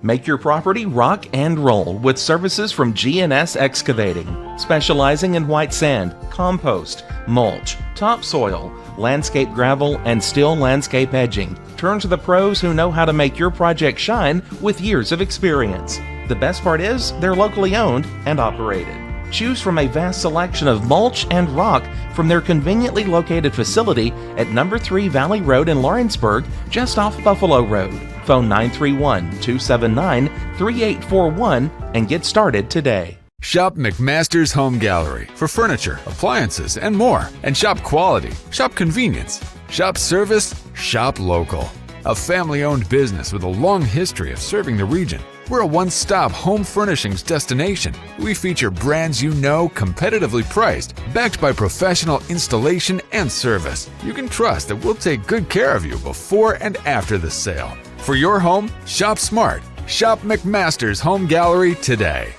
Make your property rock and roll with services from GNS Excavating, specializing in white sand, compost, mulch, topsoil, landscape gravel, and steel landscape edging. Turn to the pros who know how to make your project shine with years of experience. The best part is they're locally owned and operated. Choose from a vast selection of mulch and rock from their conveniently located facility at number 3 Valley Road in Lawrenburg, just off Buffalo Road. Phone 931-279-3841 and get started today. Shop McMaster's Home Gallery for furniture, appliances, and more. And shop quality, shop convenience, shop service, shop local. A family-owned business with a long history of serving the region. We're a one-stop home furnishings destination. We feature brands you know, competitively priced, backed by professional installation and service. You can trust that we'll take good care of you before and after the sale. For your home, shop smart. Shop McMaster's Home Gallery today.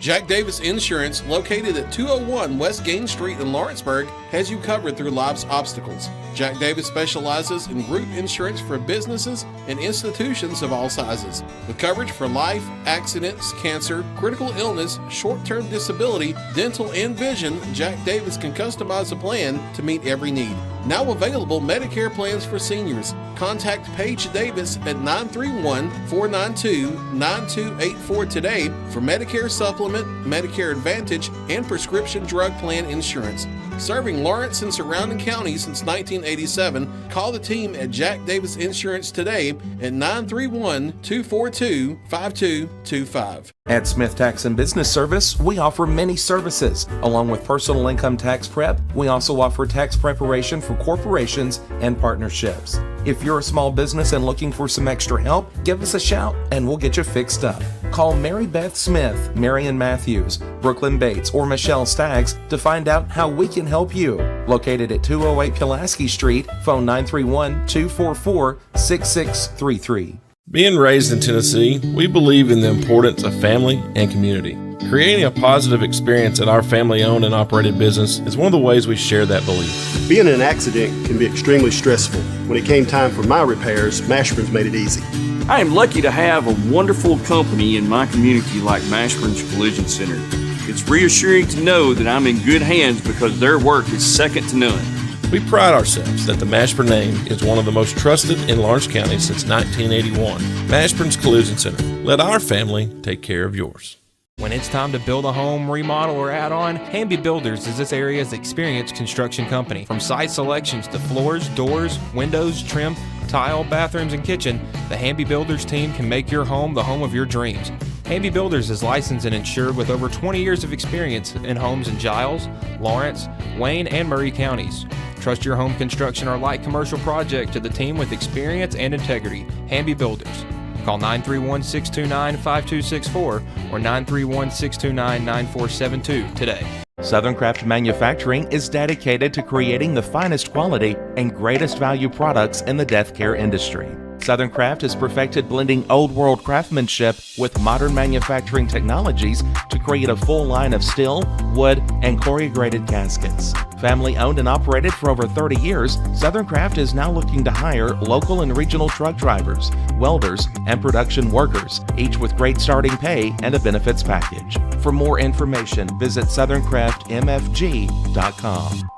Jack Davis Insurance, located at 201 West Gain Street in Lawrenceburg, has you covered through life's obstacles. Jack Davis specializes in group insurance for businesses and institutions of all sizes, with coverage for life, accidents, cancer, critical illness, short-term disability, dental, and vision. Jack Davis can customize a plan to meet every need. Now available Medicare plans for seniors. Contact Paige Davis at 931-492-9284 today for Medicare Supplement, Medicare Advantage, and prescription drug plan insurance. Serving Lawrence and surrounding counties since 1987, call the team at Jack Davis Insurance today at 931-242-5225. At Smith Tax and Business Service, we offer many services. Along with personal income tax prep, we also offer tax preparation for corporations and partnerships. If you're a small business and looking for some extra help, give us a shout and we'll get you fixed up. Call Mary Beth Smith, Marion Matthews, Brooklyn Bates, or Michelle Staggs to find out how we can help you. Located at 208 Pulaski Street, phone 931-244-6633. Being raised in Tennessee, we believe in the importance of family and community. Creating a positive experience at our family-owned and operated business is one of the ways we share that belief. Being in an accident can be extremely stressful. When it came time for my repairs, Mashburn's made it easy. I am lucky to have a wonderful company in my community like Mashburn's Collision Center. It's reassuring to know that I'm in good hands because their work is second to none. We pride ourselves that the Mashburn name is one of the most trusted in Lawrence County since 1981. Mashburn's Collision Center. Let our family take care of yours. When it's time to build a home, remodel, or add on, Hamby Builders is this area's experienced construction company. From site selections to floors, doors, windows, trim, tile, bathrooms, and kitchen, the Hamby Builders team can make your home the home of your dreams. Hamby Builders is licensed and insured with over 20 years of experience in homes in Giles, Lawrence, Wayne, and Murray counties. Trust your home construction or light commercial project to the team with experience and integrity. Hamby Builders. Call 931-629-5264 or 931-629-9472 today. Southern Craft Manufacturing is dedicated to creating the finest quality and greatest value products in the death care industry. Southern Craft has perfected blending old world craftsmanship with modern manufacturing technologies to create a full line of steel, wood, and corrugated caskets. Family owned and operated for over 30 years, Southern Craft is now looking to hire local and regional truck drivers, welders, and production workers, each with great starting pay and a benefits package. For more information, visit southerncraftmfg.com.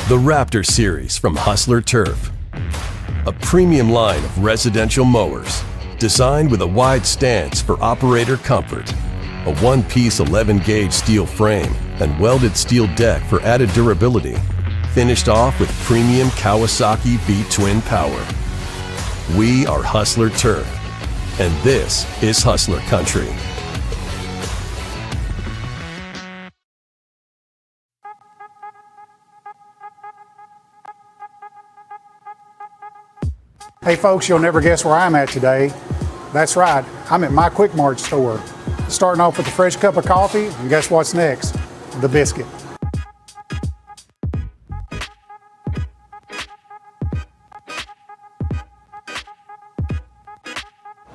The Raptor Series from Hustler Turf. A premium line of residential mowers designed with a wide stance for operator comfort. A one-piece 11-gauge steel frame and welded steel deck for added durability. Finished off with premium Kawasaki V-twin power. We are Hustler Turf, and this is Hustler Country. Hey folks, you'll never guess where I'm at today. That's right, I'm at my QuickMart store. Starting off with a fresh cup of coffee, and guess what's next? The biscuit.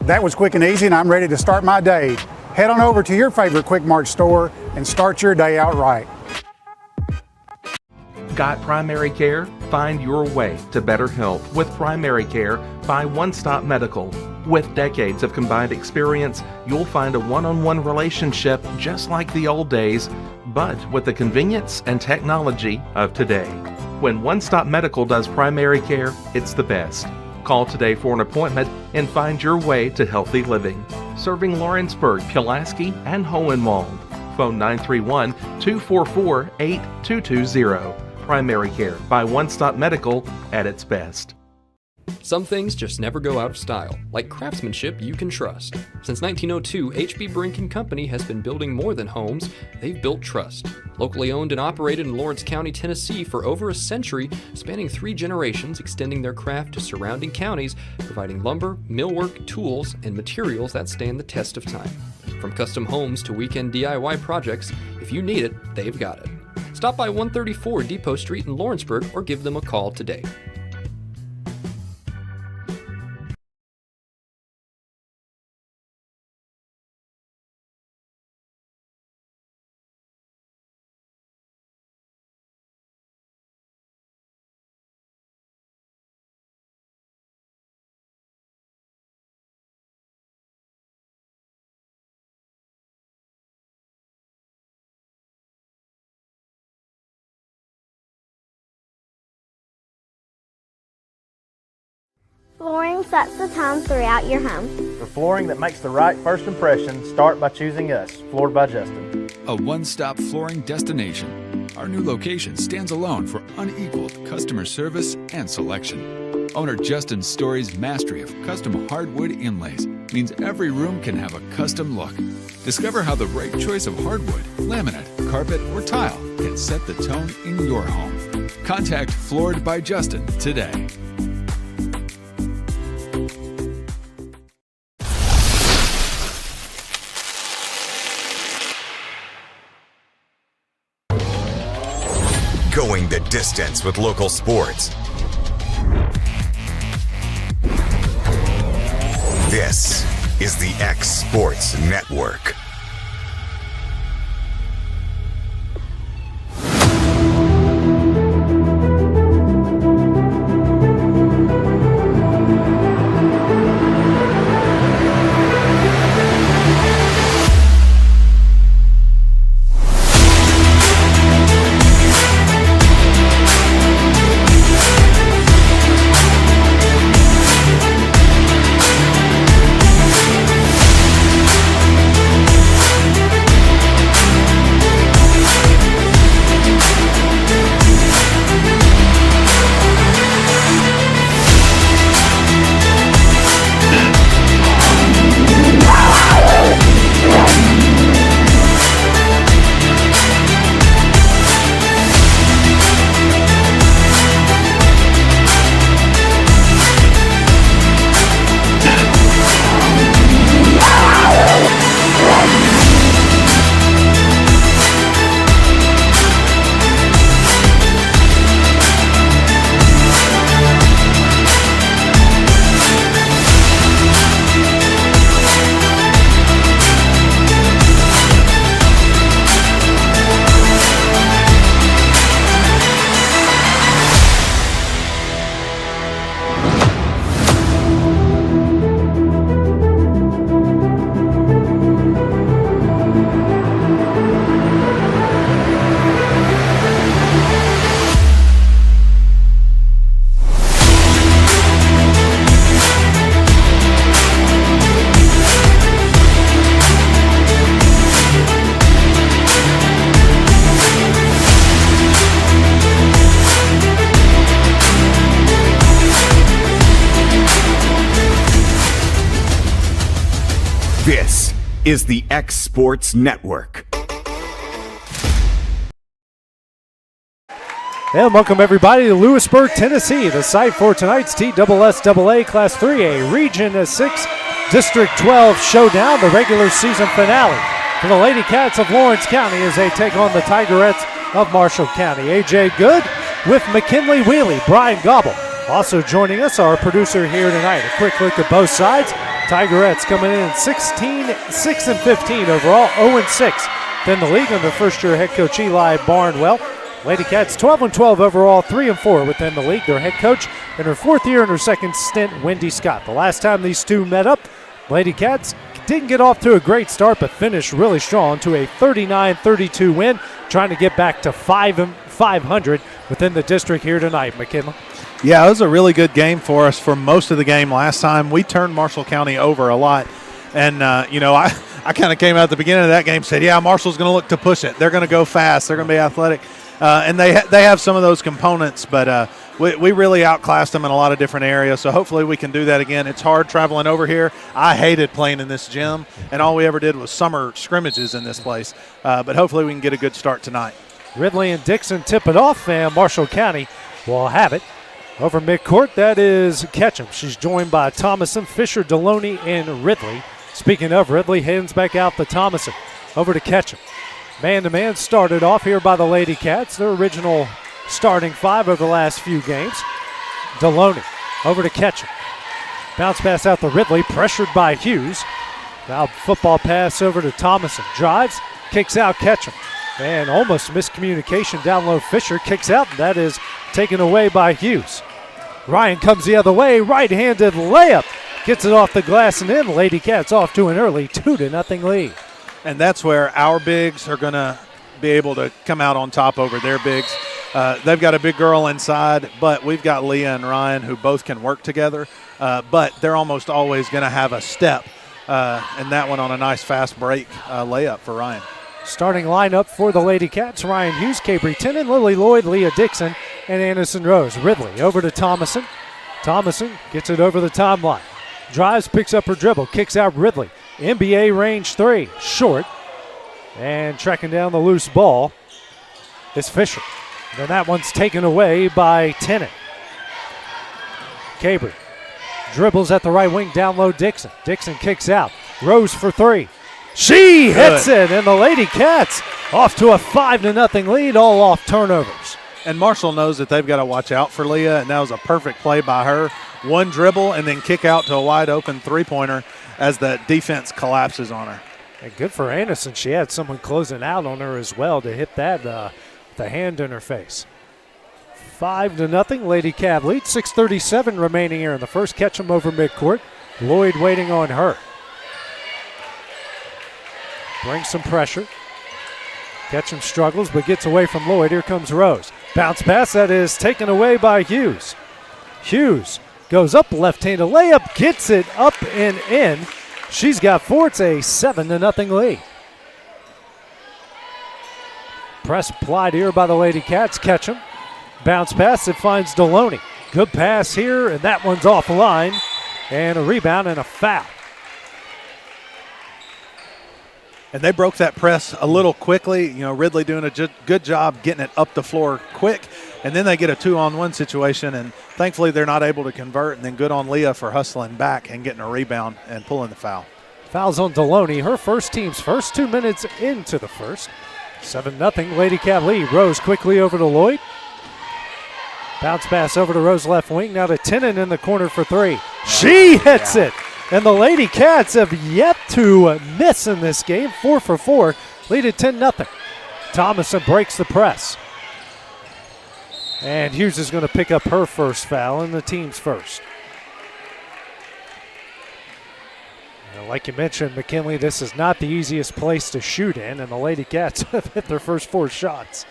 That was quick and easy, and I'm ready to start my day. Head on over to your favorite QuickMart store and start your day out right. Got primary care? Find your way to better health with primary care by One Stop Medical. With decades of combined experience, you'll find a one-on-one relationship just like the old days, but with the convenience and technology of today. When One Stop Medical does primary care, it's the best. Call today for an appointment and find your way to healthy living. Serving Lawrenburg, Pulaski, and Hohenwald. Phone 931-244-8220. Primary care by One Stop Medical at its best. Some things just never go out of style, like craftsmanship you can trust. Since 1902, HB Brink & Company has been building more than homes, they've built trust. Locally owned and operated in Lawrence County, Tennessee for over a century, spanning 3 generations, extending their craft to surrounding counties, providing lumber, millwork, tools, and materials that stand the test of time. From custom homes to weekend DIY projects, if you need it, they've got it. Stop by 134 Depot Street in Lawrenceburg or give them a call today. Flooring sets the tone throughout your home. For flooring that makes the right first impression, start by choosing us, Floored by Justin. A one-stop flooring destination. Our new location stands alone for unequaled customer service and selection. Owner Justin Story's mastery of custom hardwood inlays means every room can have a custom look. Discover how the right choice of hardwood, laminate, carpet, or tile can set the tone in your home. Contact Floored by Justin today. Going the distance with local sports. This is the X Sports Network. This is the X Sports Network. And welcome everybody to Lewisburg, Tennessee, the site for tonight's TSSAA Class 3A Region 6 District 12 Showdown, the regular season finale for the Lady Cats of Lawrence County as they take on the Tigerettes of Marshall County. AJ Good with McKinley Wheelie, Brian Gobble. Also joining us, our producer here tonight. A quick look at both sides. Tigerettes coming in 6-15 overall, 0-6. Then the league under first-year head coach Eli Barnwell. Lady Cats 12-12 overall, 3-4 within the league. Their head coach in her 4th year and her 2nd stint, Wendy Scott. The last time these two met up, Lady Cats didn't get off to a great start, but finished really strong to a 39-32 win, trying to get back to 500 within the district here tonight. McKinley. Yeah, it was a really good game for us for most of the game last time. We turned Marshall County over a lot. And, I kind of came out at the beginning of that game and said, yeah, Marshall's going to look to push it. They're going to go fast. They're going to be athletic. And they have some of those components, but we really outclassed them in a lot of different areas. So hopefully we can do that again. It's hard traveling over here. I hated playing in this gym, and all we ever did was summer scrimmages in this place. But hopefully we can get a good start tonight. Ridley and Dixon tip it off, and Marshall County will have it. Over midcourt, that is Ketchum. She's joined by Thomason, Fisher, Deloney, and Ridley. Speaking of Ridley, hands back out to Thomason. Over to Ketchum. Man-to-man started off here by the Lady Cats, their original starting 5 over the last few games. Deloney over to Ketchum. Bounce pass out to Ridley, pressured by Hughes. Now football pass over to Thomason. Drives, kicks out Ketchum. And almost miscommunication down low. Fisher kicks out, and that is taken away by Hughes. Ryan comes the other way, right-handed layup. Gets it off the glass and in. Lady Cats off to an early 2-0 lead. And that's where our bigs are going to be able to come out on top over their bigs. They've got a big girl inside, but we've got Leah and Ryan who both can work together. But they're almost always going to have a step, and that one on a nice fast break layup for Ryan. Starting lineup for the Lady Cats: Ryan Hughes, Cabry Tennant, Lily Lloyd, Leah Dixon, and Anderson Rose. Ridley over to Thomason. Thomason gets it over the timeline. Drives, picks up her dribble, kicks out Ridley. NBA range 3, short. And tracking down the loose ball is Fisher. Then that one's taken away by Tennant. Cabry dribbles at the right wing, down low Dixon. Dixon kicks out. Rose for 3. She hits it, and the Lady Cats off to a 5-0 lead, all off turnovers. And Marshall knows that they've got to watch out for Leah, and that was a perfect play by her. One dribble and then kick out to a wide-open three-pointer as the defense collapses on her. And good for Anderson. She had someone closing out on her as well to hit that the hand in her face. 5-0, Lady Cat lead. 6:37 remaining here in the first. Ketchum over midcourt. Lloyd waiting on her. Brings some pressure. Ketchum struggles but gets away from Lloyd. Here comes Rose. Bounce pass that is taken away by Hughes. Hughes goes up, left-handed layup, gets it up and in. She's got 4. It's a 7-0 lead. Press applied here by the Lady Cats. Ketchum. Bounce pass, it finds Deloney. Good pass here, and that one's offline. And a rebound and a foul. And they broke that press a little quickly. You know, Ridley doing a good job getting it up the floor quick. And then they get a 2-on-1 situation, and thankfully they're not able to convert. And then good on Leah for hustling back and getting a rebound and pulling the foul. Fouls on Deloney, her team's first 2 minutes into the first. 7-0 Lady Cat lead. Rose quickly over to Lloyd. Bounce pass over to Rose left wing. Now to Tennant in the corner for 3. She hits it. And the Lady Cats have yet to miss in this game. 4 for 4. Lead at 10-0. Thomason breaks the press. And Hughes is going to pick up her first foul and the team's first. Now, like you mentioned, McKinley, this is not the easiest place to shoot in, and the Lady Cats have hit their first 4 shots.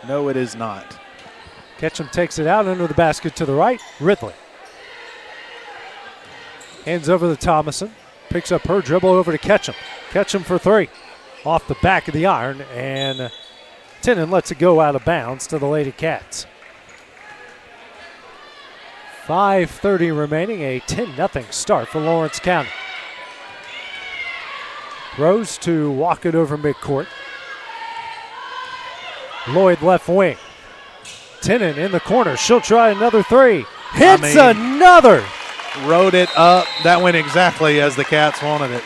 No, it is not. Ketchum takes it out under the basket to the right. Ridley. Hands over to Thomason. Picks up her dribble over to Ketchum. Ketchum for 3. Off the back of the iron, and Tennant lets it go out of bounds to the Lady Cats. 5:30 remaining, a 10-0 start for Lawrence County. Rose to walk it over midcourt. Lloyd left wing. Tennant in the corner. She'll try another 3. Hits another. Rode it up. That went exactly as the Cats wanted it.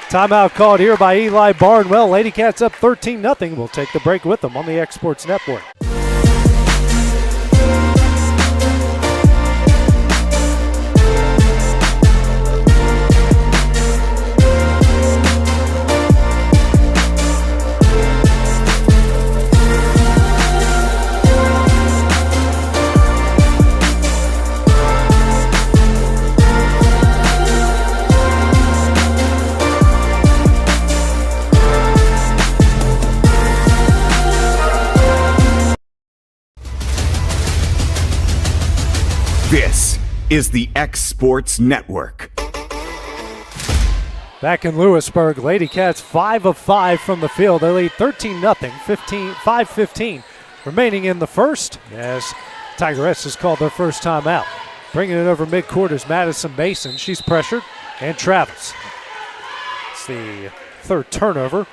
Timeout called here by Eli Barnwell. Lady Cats up 13-0. We'll take the break with them on the Exports Network. This is the X Sports Network. Back in Lewisburg, Lady Cats 5 of 5 from the field. They lead 13-0, 5:15 remaining in the first as Tigerettes has called their first time out. Bringing it over midcourt is Madison Mason. She's pressured and travels. It's the third turnover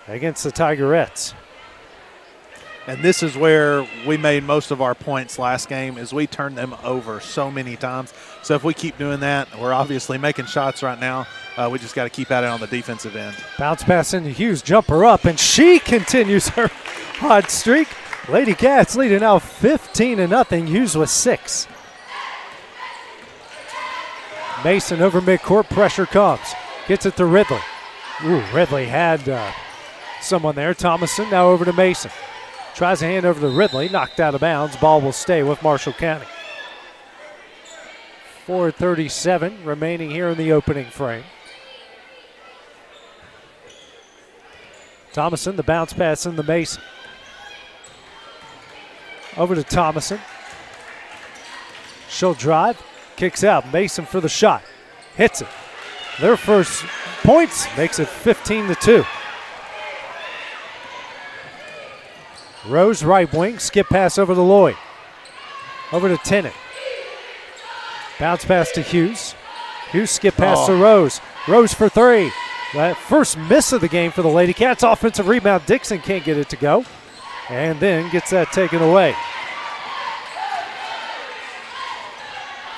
against the Tigerettes. And this is where we made most of our points last game, is we turned them over so many times. So if we keep doing that, we're obviously making shots right now. We just got to keep at it on the defensive end. Bounce pass into Hughes, jumper up, and she continues her hot streak. Lady Cats leading now 15-0. Hughes with 6. Mason over midcourt, pressure comes. Gets it to Ridley. Ooh, Ridley had someone there. Thomason now over to Mason. Tries a hand over to Ridley, knocked out of bounds. Ball will stay with Marshall County. 4:37 remaining here in the opening frame. Thomason, the bounce pass in the Mason. Over to Thomason. She'll drive, kicks out. Mason for the shot. Hits it. Their first points makes it 15-2. Rose right wing, skip pass over to Lloyd. Over to Tennant. Bounce pass to Hughes. Hughes skip pass to Rose. Rose for 3. That first miss of the game for the Lady Cats. Offensive rebound. Dixon can't get it to go. And then gets that taken away.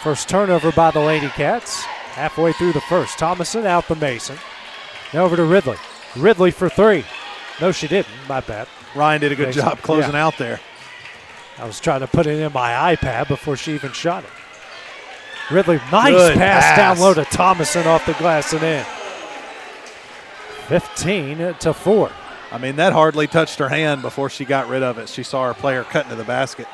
First turnover by the Lady Cats. Halfway through the first. Thomason out the Mason. Now over to Ridley. Ridley for 3. No, she didn't. My bad. Ryan did a good job closing out there. I was trying to put it in my iPad before she even shot it. Ridley, nice pass down low to Thomason off the glass and in. 15-4. I mean, that hardly touched her hand before she got rid of it. She saw her player cut into the basket.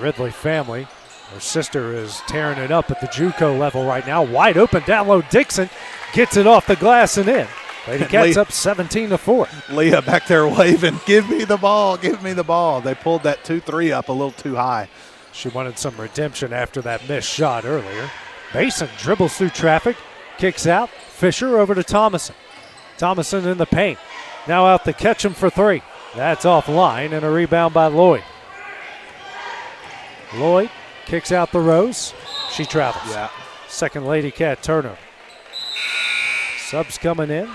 Ridley family. Her sister is tearing it up at the JUCO level right now. Wide open down low. Dixon gets it off the glass and in. Lady Cats up 17-4. Leah back there waving, give me the ball, give me the ball. They pulled that 2-3 up a little too high. She wanted some redemption after that missed shot earlier. Mason dribbles through traffic, kicks out. Fisher over to Thomason. Thomason in the paint. Now out to Ketchum for 3. That's offline and a rebound by Lloyd. Lloyd kicks out the Rose. She travels. Yeah. Second Lady Cat turnover. Subs coming in.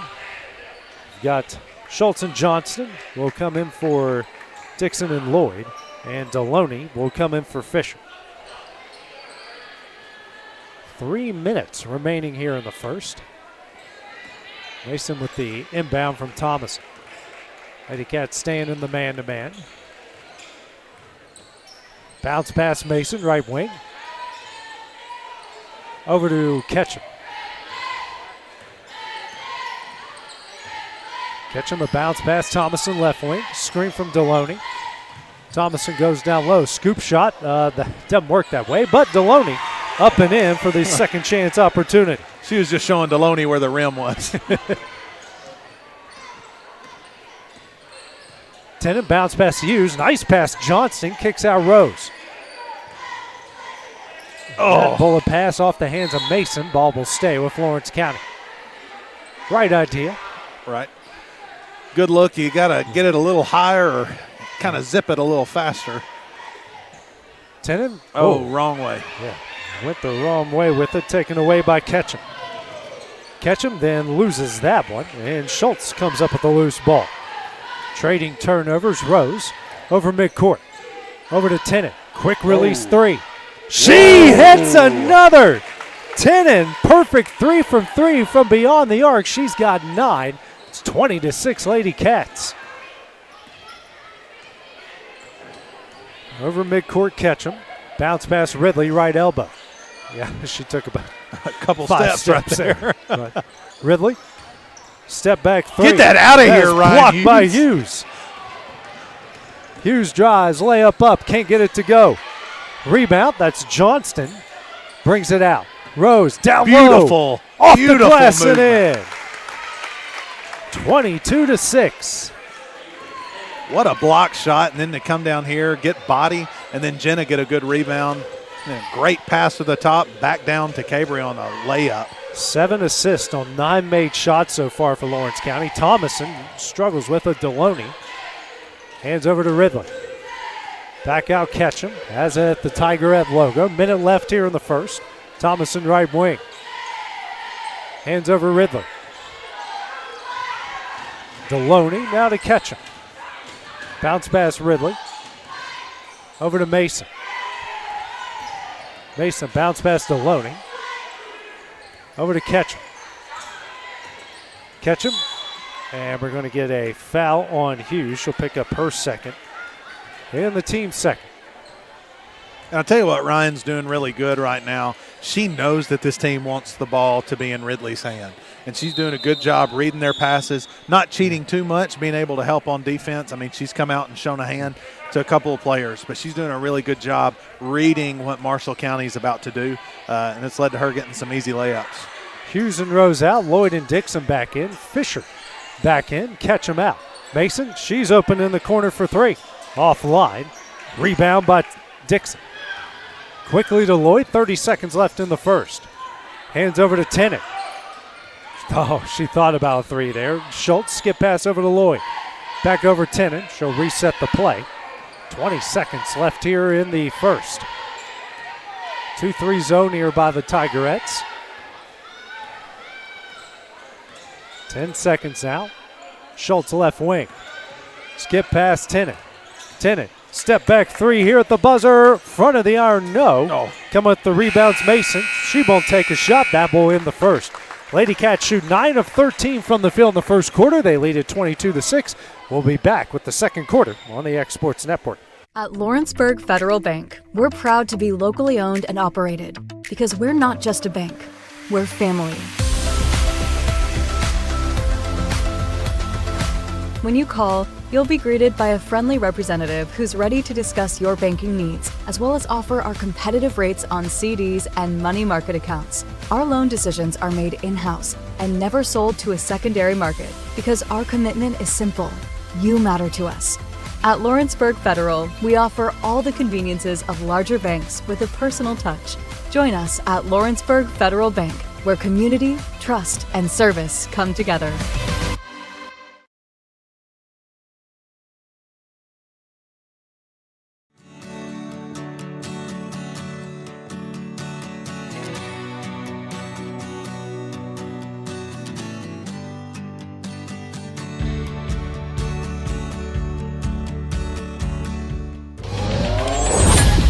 Got Schultz and Johnston will come in for Dixon and Lloyd, and Deloney will come in for Fisher. 3 minutes remaining here in the first. Mason with the inbound from Thomason. Lady Cats staying in the man-to-man. Bounce pass Mason, right wing. Over to Ketchum. Ketchum, a bounce pass. Thomason left wing. Screen from Deloney. Thomason goes down low. Scoop shot. That doesn't work that way, but Deloney up and in for the second chance opportunity. She was just showing Deloney where the rim was. Tennant bounce pass to Hughes. Nice pass. Johnston kicks out Rose. That bullet pass off the hands of Mason. Ball will stay with Lawrence County. Right idea. Right. Good look. You got to get it a little higher or kind of zip it a little faster. Tennant. Wrong way. Yeah. Went the wrong way with it. Taken away by Ketchum. Ketchum then loses that one, and Schultz comes up with the loose ball. Trading turnovers. Rose over midcourt. Over to Tennant. Quick release 3. She hits another. Tennant, perfect 3 from 3 from beyond the arc. She's got 9. It's 20-6 Lady Cats. Over midcourt, Ketchum. Bounce pass Ridley, right elbow. Yeah, she took about a couple 5 steps right there. But Ridley, step back 3. Get that out of here, Ryan. Blocked by Hughes. Hughes drives, layup up, can't get it to go. Rebound, that's Johnston. Brings it out. Rose, down low. Off the glass and in. 22-6. What a block shot, and then to come down here, get body, and then Jenna get a good rebound. And a great pass to the top, back down to Cabry on a layup. 7 assists on 9 made shots so far for Lawrence County. Thomason struggles with a Deloney. Hands over to Ridley. Back out Ketchum, has it at the Tigerette logo. Minute left here in the first. Thomason right wing. Hands over Ridley. Deloney now to Ketchum. Bounce pass Ridley. Over to Mason. Mason bounce pass Deloney. Over to Ketchum. Ketchum. And we're going to get a foul on Hughes. She'll pick up her second. And the team's second. And I'll tell you what Ryan's doing really good right now. She knows that this team wants the ball to be in Ridley's hand. And she's doing a good job reading their passes, not cheating too much, being able to help on defense. I mean, she's come out and shown a hand to a couple of players, but she's doing a really good job reading what Marshall County is about to do, and it's led to her getting some easy layups. Hughes and Rose out. Lloyd and Dixon back in. Fisher back in. Ketchum out. Mason, she's open in the corner for 3. Offline. Rebound by Dixon. Quickly to Lloyd. 30 seconds left in the first. Hands over to Tennant. Oh, she thought about a 3 there. Schultz, skip pass over to Lloyd. Back over Tennant. She'll reset the play. 20 seconds left here in the first. 2-3 zone here by the Tigerettes. 10 seconds now. Schultz left wing. Skip past Tennant. Tennant, step back 3 here at the buzzer. Front of the iron, no. Come with the rebounds, Mason. She won't take a shot. That will in the first. Lady Cats shoot 9 of 13 from the field in the first quarter. They lead at 22-6. We'll be back with the second quarter on the X Sports Network. At Lawrenceburg Federal Bank, we're proud to be locally owned and operated because we're not just a bank, we're family. When you call, you'll be greeted by a friendly representative who's ready to discuss your banking needs, as well as offer our competitive rates on CDs and money market accounts. Our loan decisions are made in-house and never sold to a secondary market because our commitment is simple. You matter to us. At Lawrenceburg Federal, we offer all the conveniences of larger banks with a personal touch. Join us at Lawrenceburg Federal Bank, where community, trust, and service come together.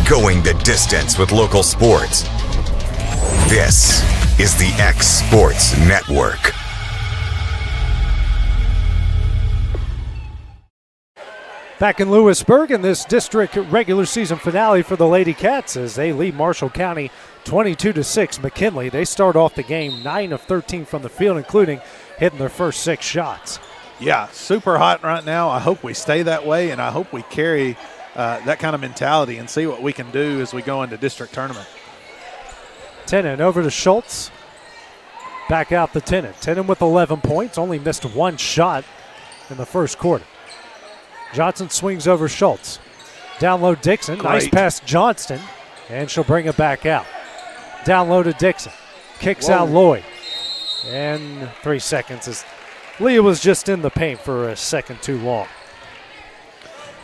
Going the distance with local sports. This is the X Sports Network. Back in Lewisburg in this district regular season finale for the Lady Cats as they lead Marshall County 22-6. McKinley, they start off the game 9 of 13 from the field, including hitting their first 6 shots. Yeah, super hot right now. I hope we stay that way, and I hope we carry that kind of mentality and see what we can do as we go into district tournament. Tennant over to Schultz. Back out to Tennant. Tennant with 11 points, only missed 1 shot in the first quarter. Johnson swings over Schultz. Down low Dixon. Great. Nice pass Johnston, and she'll bring it back out. Down low to Dixon. Kicks out Lloyd. And 3 seconds as Leah was just in the paint for a second too long.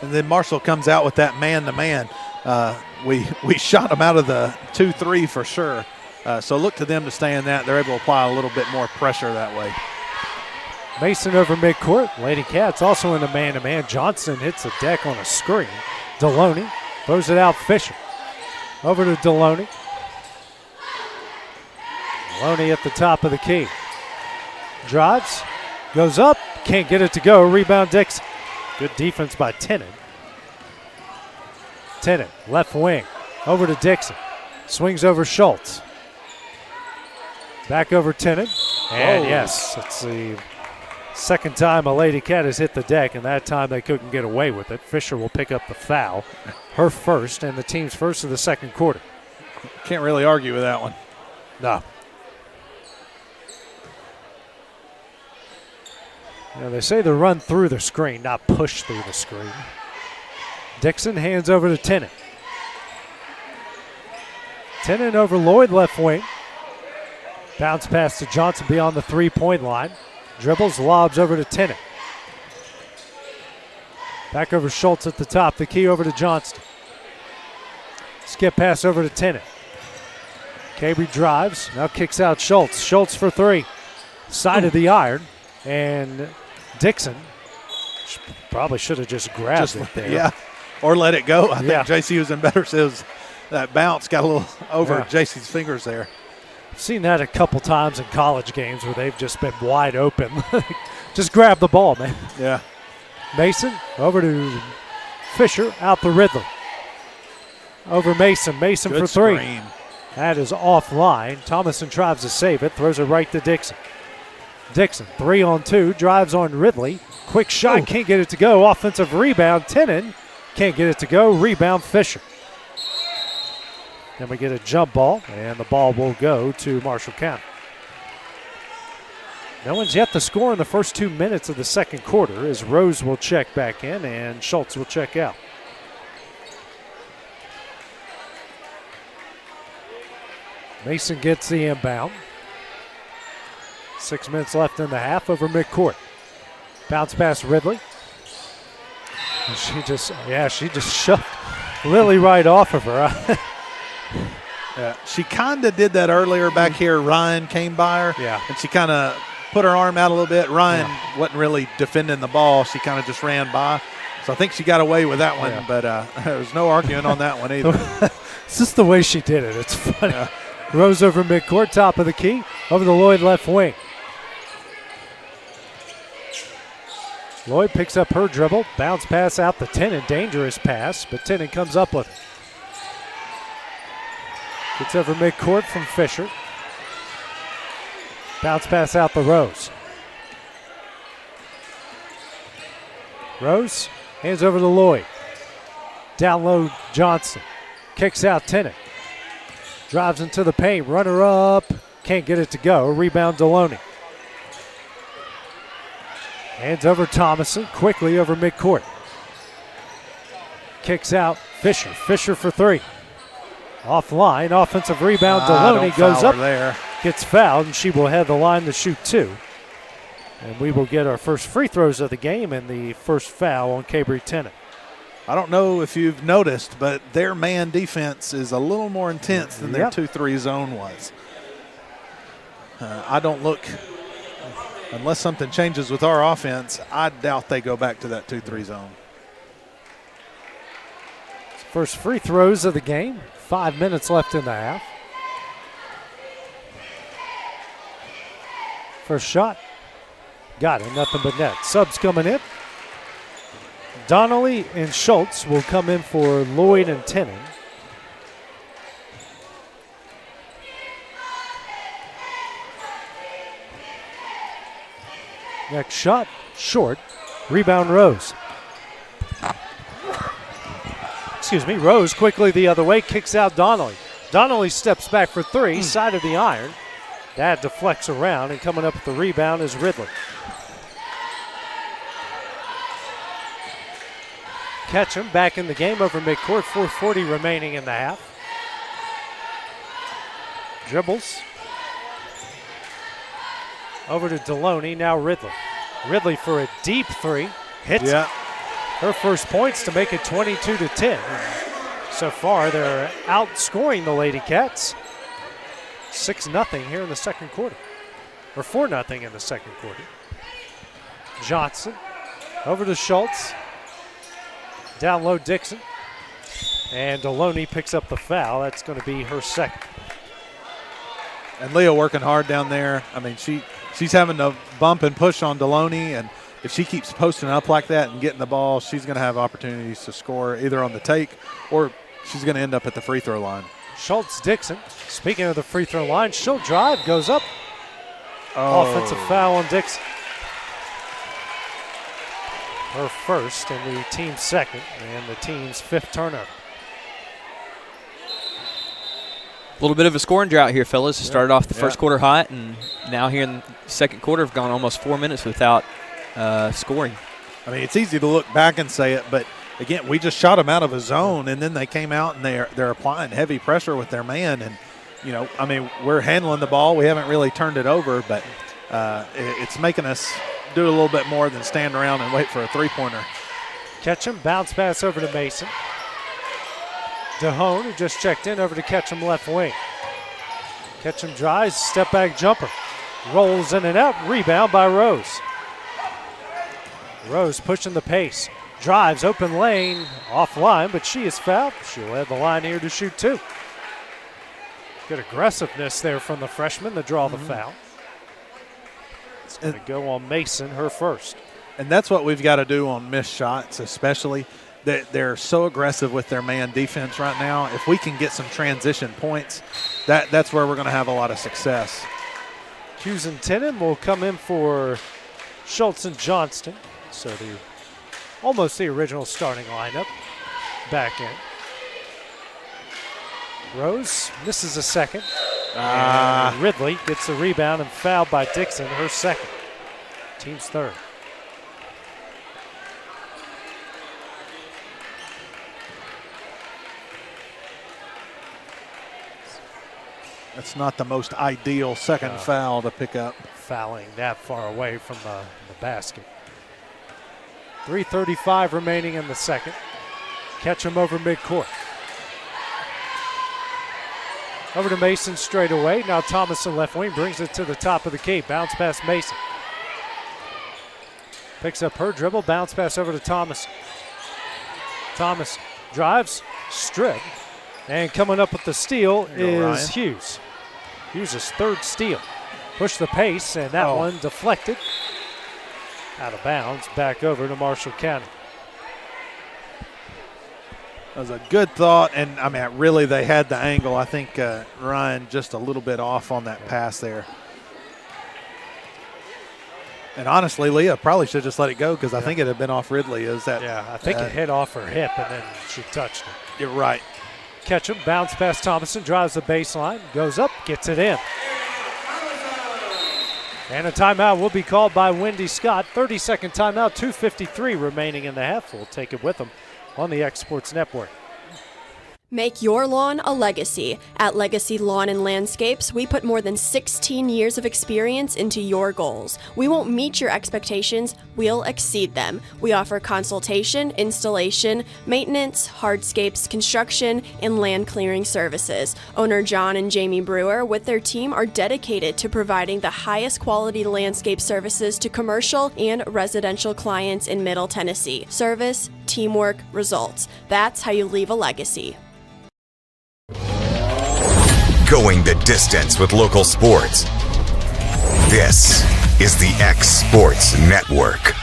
And then Marshall comes out with that man-to-man. We shot them out of the 2-3 for sure. So look to them to stay in that. They're able to apply a little bit more pressure that way. Mason over midcourt. Lady Cats also in the man-to-man. Johnson hits the deck on a screen. Deloney throws it out Fisher. Over to Deloney. Deloney at the top of the key. Drives. Goes up. Can't get it to go. Rebound Dixon. Good defense by Tennant. Tennant, left wing. Over to Dixon. Swings over Schultz. Back over Tennant. And yes, it's the second time a Lady Cat has hit the deck, and that time they couldn't get away with it. Fisher will pick up the foul. Her first, and the team's first of the second quarter. Can't really argue with that one. No. You know, they say to run through the screen, not push through the screen. Dixon hands over to Tennant. Tennant over Lloyd, left wing. Bounce pass to Johnson beyond the three-point line. Dribbles, lobs over to Tennant. Back over Schultz at the top. The key over to Johnston. Skip pass over to Tennant. Cabry drives, now kicks out Schultz. Schultz for three. Side of the iron. And Dixon probably should have just grabbed it there. Yeah, or let it go. I think JC was in better shape. That bounce got a little over JC's fingers there. I've seen that a couple times in college games where they've just been wide open. Just grab the ball, man. Yeah. Mason over to Fisher, out to Ridley. Over Mason. Mason Good for three. screen. That is offline. Thomason tries to save it, throws it right to Dixon. Dixon, 3-on-2, drives on Ridley. Quick shot, can't get it to go. Offensive rebound, Tennant can't get it to go. Rebound, Fisher. Then we get a jump ball, and the ball will go to Marshall County. No one's yet to score in the first 2 minutes of the second quarter as Rose will check back in and Schultz will check out. Mason gets the inbound. 6 minutes left in the half over midcourt. Bounce past Ridley. And she just shoved Lily right off of her. Yeah, she kind of did that earlier back here. Ryan came by her, and she kind of put her arm out a little bit. Ryan wasn't really defending the ball. She kind of just ran by. So I think she got away with that one, but there was no arguing on that one either. It's just the way she did it. It's funny. Yeah. Rose over midcourt, top of the key, over to Lloyd, left wing. Lloyd picks up her dribble, bounce pass out to Tennant, dangerous pass, but Tennant comes up with it. Gets over midcourt from Fisher. Bounce pass out to Rose. Rose hands over to Lloyd. Down low, Johnson. Kicks out Tennant. Drives into the paint, runner up. Can't get it to go. Rebound Deloney. Hands over Thomason, quickly over midcourt. Kicks out Fisher. Fisher for three. Offline, offensive rebound. Deloney goes up there. Gets fouled, and she will head the line to shoot two. And we will get our first free throws of the game and the first foul on Cabry Tennant. I don't know if you've noticed, but their man defense is a little more intense than their 2-3 zone was. I don't look, unless something changes with our offense, I doubt they go back to that 2-3 zone. First free throws of the game. 5 minutes left in the half. First shot. Got it. Nothing but net. Subs coming in. Donnelly and Schultz will come in for Lloyd and Tennant. Next shot, short. Rebound Rose. Rose quickly the other way, kicks out Donnelly. Donnelly steps back for three, side of the iron. That deflects around, and coming up with the rebound is Ridley. Ketchum back in the game over midcourt, 4:40 remaining in the half. Dribbles. Over to Deloney, now Ridley. Ridley for a deep three, hits her first points to make it 22-10. So far, they're outscoring the Lady Cats. 6-0 here in the second quarter. Or 4-0 in the second quarter. Johnson over to Schultz. Down low, Dixon. And Deloney picks up the foul. That's going to be her second. And Leah working hard down there. I mean, she's having to bump and push on Deloney, and if she keeps posting up like that and getting the ball, she's going to have opportunities to score either on the take or she's going to end up at the free throw line. Schultz-Dixon, speaking of the free throw line, she'll drive, goes up. Offensive foul on Dixon. Her first and the team's second, and the team's fifth turnover. A little bit of a scoring drought here, fellas. Started off the first quarter hot, and now here in the second quarter have gone almost 4 minutes without scoring. I mean, it's easy to look back and say it, but again, we just shot them out of a zone, and then they came out and they're applying heavy pressure with their man. And, you know, I mean, we're handling the ball. We haven't really turned it over, but it's making us do a little bit more than stand around and wait for a three-pointer. Ketchum, bounce pass over to Mason. DeHone, who just checked in, over to Ketchum left wing. Ketchum drives, step back jumper. Rolls in and out, rebound by Rose. Rose pushing the pace. Drives, open lane, offline, but she is fouled. She'll have the line here to shoot two. Good aggressiveness there from the freshman to draw the foul. It's going to go on Mason, her first. And that's what we've got to do on missed shots, especially. They're so aggressive with their man defense right now. If we can get some transition points, that's where we're going to have a lot of success. Hughes and Tennant will come in for Schultz and Johnston. So almost the original starting lineup back in. Rose misses a second. And Ridley gets the rebound and fouled by Dixon, her second. Team's third. That's not the most ideal second foul to pick up. Fouling that far away from the basket. 3:35 remaining in the second. Ketchum over midcourt. Over to Mason straight away. Now Thomason left wing brings it to the top of the key. Bounce pass Mason. Picks up her dribble. Bounce pass over to Thomason. Thomason drives, strip, and coming up with the steal is Ryan. Hughes. Hughes' third steal. Push the pace, and that one deflected. Out of bounds, back over to Marshall County. That was a good thought, and I mean, really, they had the angle. I think Ryan just a little bit off on that pass there. And honestly, Leah probably should just let it go because I think it had been off Ridley. I think it hit off her hip, and then she touched it. You're right. Ketchum, bounce past Thomason, drives the baseline, goes up, gets it in. And a timeout will be called by Wendy Scott. 30-second timeout, 2:53 remaining in the half. We'll take it with them on the X Sports Network. Make your lawn a legacy. At Legacy Lawn and Landscapes, we put more than 16 years of experience into your goals. We won't meet your expectations, we'll exceed them. We offer consultation, installation, maintenance, hardscapes, construction, and land clearing services. Owner John and Jamie Brewer with their team are dedicated to providing the highest quality landscape services to commercial and residential clients in Middle Tennessee. Service, teamwork, results. That's how you leave a legacy. Going the distance with local sports. This is the X Sports Network.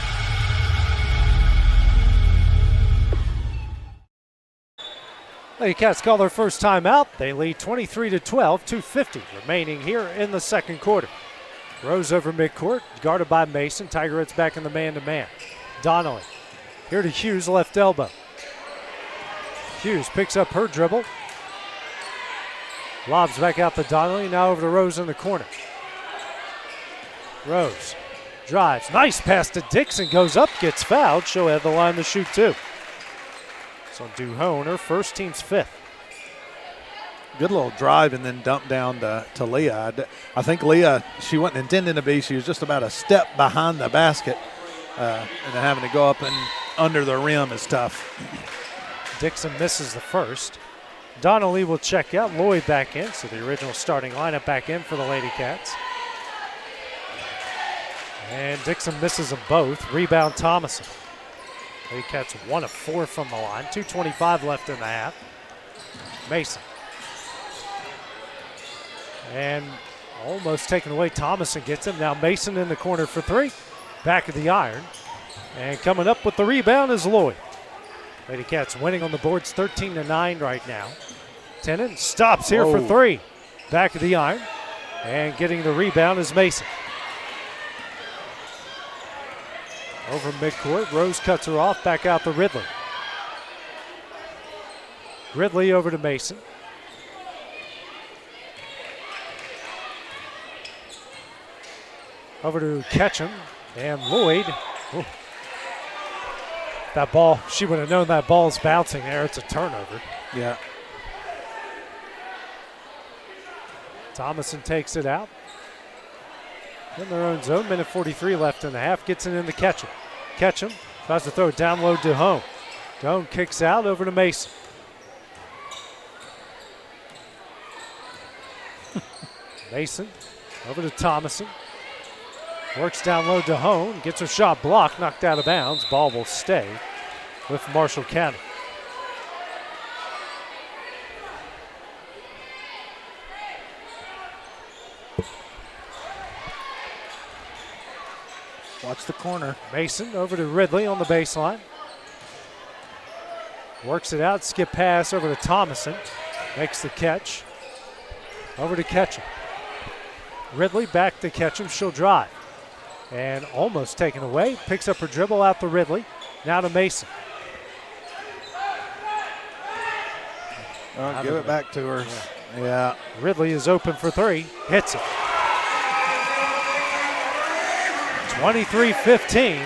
Lady Cats call their first timeout. They lead 23-12, 2:50 remaining here in the second quarter. Rose over midcourt, guarded by Mason. Tiger Reds back in the man-to-man. Donnelly here to Hughes, left elbow. Hughes picks up her dribble. Lobs back out to Donnelly, now over to Rose in the corner. Rose drives, nice pass to Dixon, goes up, gets fouled. She'll have the line to shoot two. So Duhone, her first, team's fifth. Good little drive and then dump down to Leah. I think Leah, she wasn't intending to be. She was just about a step behind the basket. And then having to go up and under the rim is tough. Dixon misses the first. Donnelly will check out. Lloyd back in, so the original starting lineup back in for the Lady Cats. And Dixon misses them both. Rebound Thomason. Lady Cats 1 of 4 from the line. 2:25 left in the half. Mason. And almost taken away. Thomason gets him. Now Mason in the corner for three. Back of the iron. And coming up with the rebound is Lloyd. Lady Cats winning on the boards 13-9 right now. Tennant stops here for three. Back of the iron. And getting the rebound is Mason. Over midcourt, Rose cuts her off, back out to Ridley. Ridley over to Mason. Over to Ketchum and Lloyd. That ball, she would have known that ball's bouncing there. It's a turnover. Yeah. Thomason takes it out. In their own zone, minute 43 left in the half. Gets it in to Ketchum. Ketchum tries to throw it down low to Hone. Doan kicks out over to Mason. Mason over to Thomason. Works down low to Hone. Gets her shot blocked, knocked out of bounds. Ball will stay with Marshall County. Watch the corner. Mason over to Ridley on the baseline. Works it out, skip pass over to Thomason. Makes the catch. Over to Ketchum. Ridley back to Ketchum, she'll drive. And almost taken away. Picks up her dribble out to Ridley. Now to Mason. Give it back to her. Yeah. Ridley is open for three. Hits it. 23-15.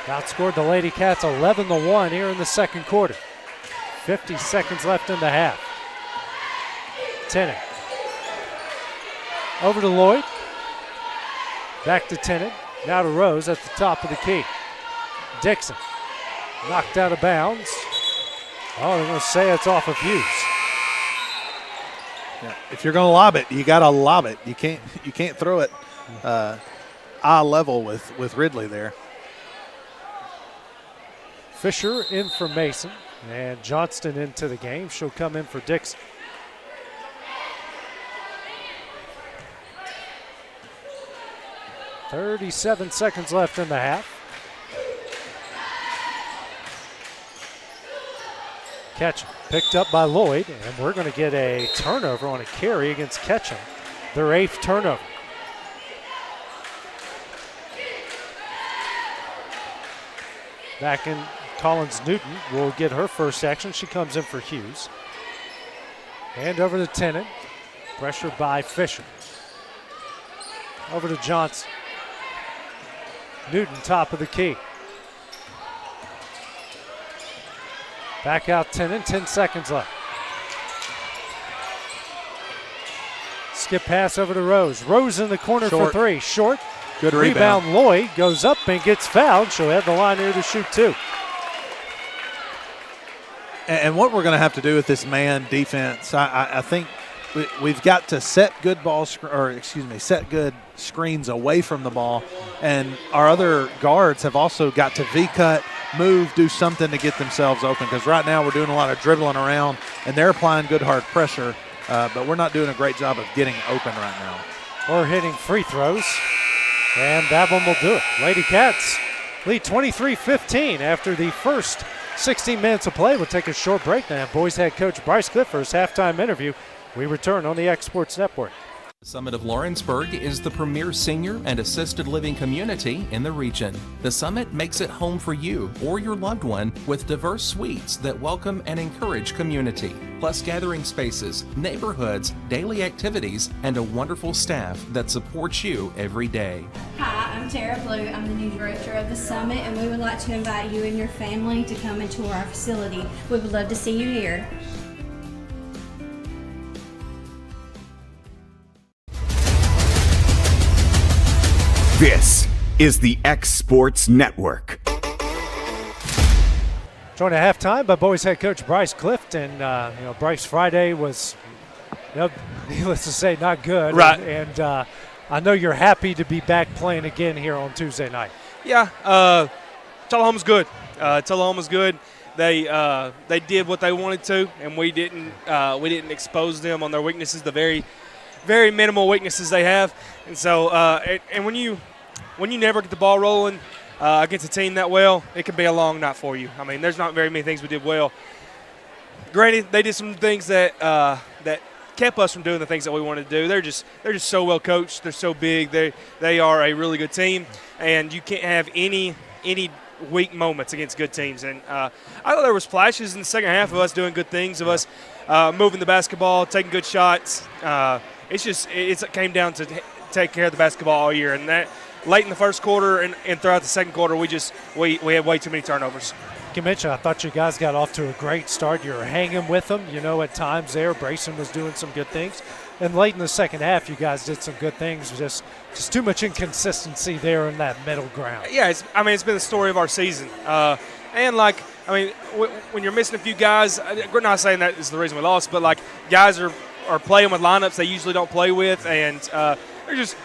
Outscored the Lady Cats 11-1 here in the second quarter. 50 seconds left in the half. Tennant. Over to Lloyd. Back to Tennant. Now to Rose at the top of the key. Dixon. Knocked out of bounds. Oh, they're going to say it's off of Hughes. Yeah. If you're going to lob it, you got to lob it. You can't throw it eye level with Ridley there. Fisher in for Mason, and Johnston into the game. She'll come in for Dixon. .37 seconds left in the half. Ketchum picked up by Lloyd, and we're going to get a turnover on a carry against Ketchum, their 8th turnover. Back in, Collins Newton will get her first action. She comes in for Hughes. Hand over to Tennant. Pressure by Fisher. Over to Johnson. Newton, top of the key. Back out Tennant, 10 seconds left. Skip pass over to Rose. Rose in the corner Short. for three. Short. Good rebound. Lloyd goes up and gets fouled. She'll head the line here to shoot two. And what we're going to have to do with this man defense, I think we've got to set good set good screens away from the ball, and our other guards have also got to V-cut, move, do something to get themselves open, because right now we're doing a lot of dribbling around, and they're applying good hard pressure, but we're not doing a great job of getting open right now. Or hitting free throws, and that one will do it. Lady Cats lead 23-15 after the first 16 minutes of play. We'll take a short break now. Boys head coach Bryce Clifford's halftime interview. We return on the X Sports Network. The Summit of Lawrenburg is the premier senior and assisted living community in the region. The Summit makes it home for you or your loved one with diverse suites that welcome and encourage community, plus gathering spaces, neighborhoods, daily activities, and a wonderful staff that supports you every day. Hi, I'm Tara Blue. I'm the new director of the Summit, and we would like to invite you and your family to come and tour our facility. We would love to see you here. This is the X Sports Network. Joined at halftime by boys head coach Bryce Clifton. Bryce, Friday was, needless to say, not good. Right. And I know you're happy to be back playing again here on Tuesday night. Yeah, Tullahoma's good. Tullahoma's good. They did what they wanted to, and we didn't expose them on their weaknesses, the very, very minimal weaknesses they have. And so, and when you never get the ball rolling against a team that well, it can be a long night for you. I mean, there's not very many things we did well. Granted, they did some things that kept us from doing the things that we wanted to do. They're just so well coached. They're so big. They are a really good team, and you can't have any weak moments against good teams. And I thought there was flashes in the second half of us doing good things, of us moving the basketball, taking good shots. It came down to take care of the basketball all year, and late in the first quarter and throughout the second quarter, we had way too many turnovers. You mentioned, I thought you guys got off to a great start. You were hanging with them, at times there. Brayson was doing some good things. And late in the second half, you guys did some good things. Just too much inconsistency there in that middle ground. Yeah, it's been the story of our season. When you're missing a few guys, we're not saying that is the reason we lost, but guys are playing with lineups they usually don't play with, and they're just,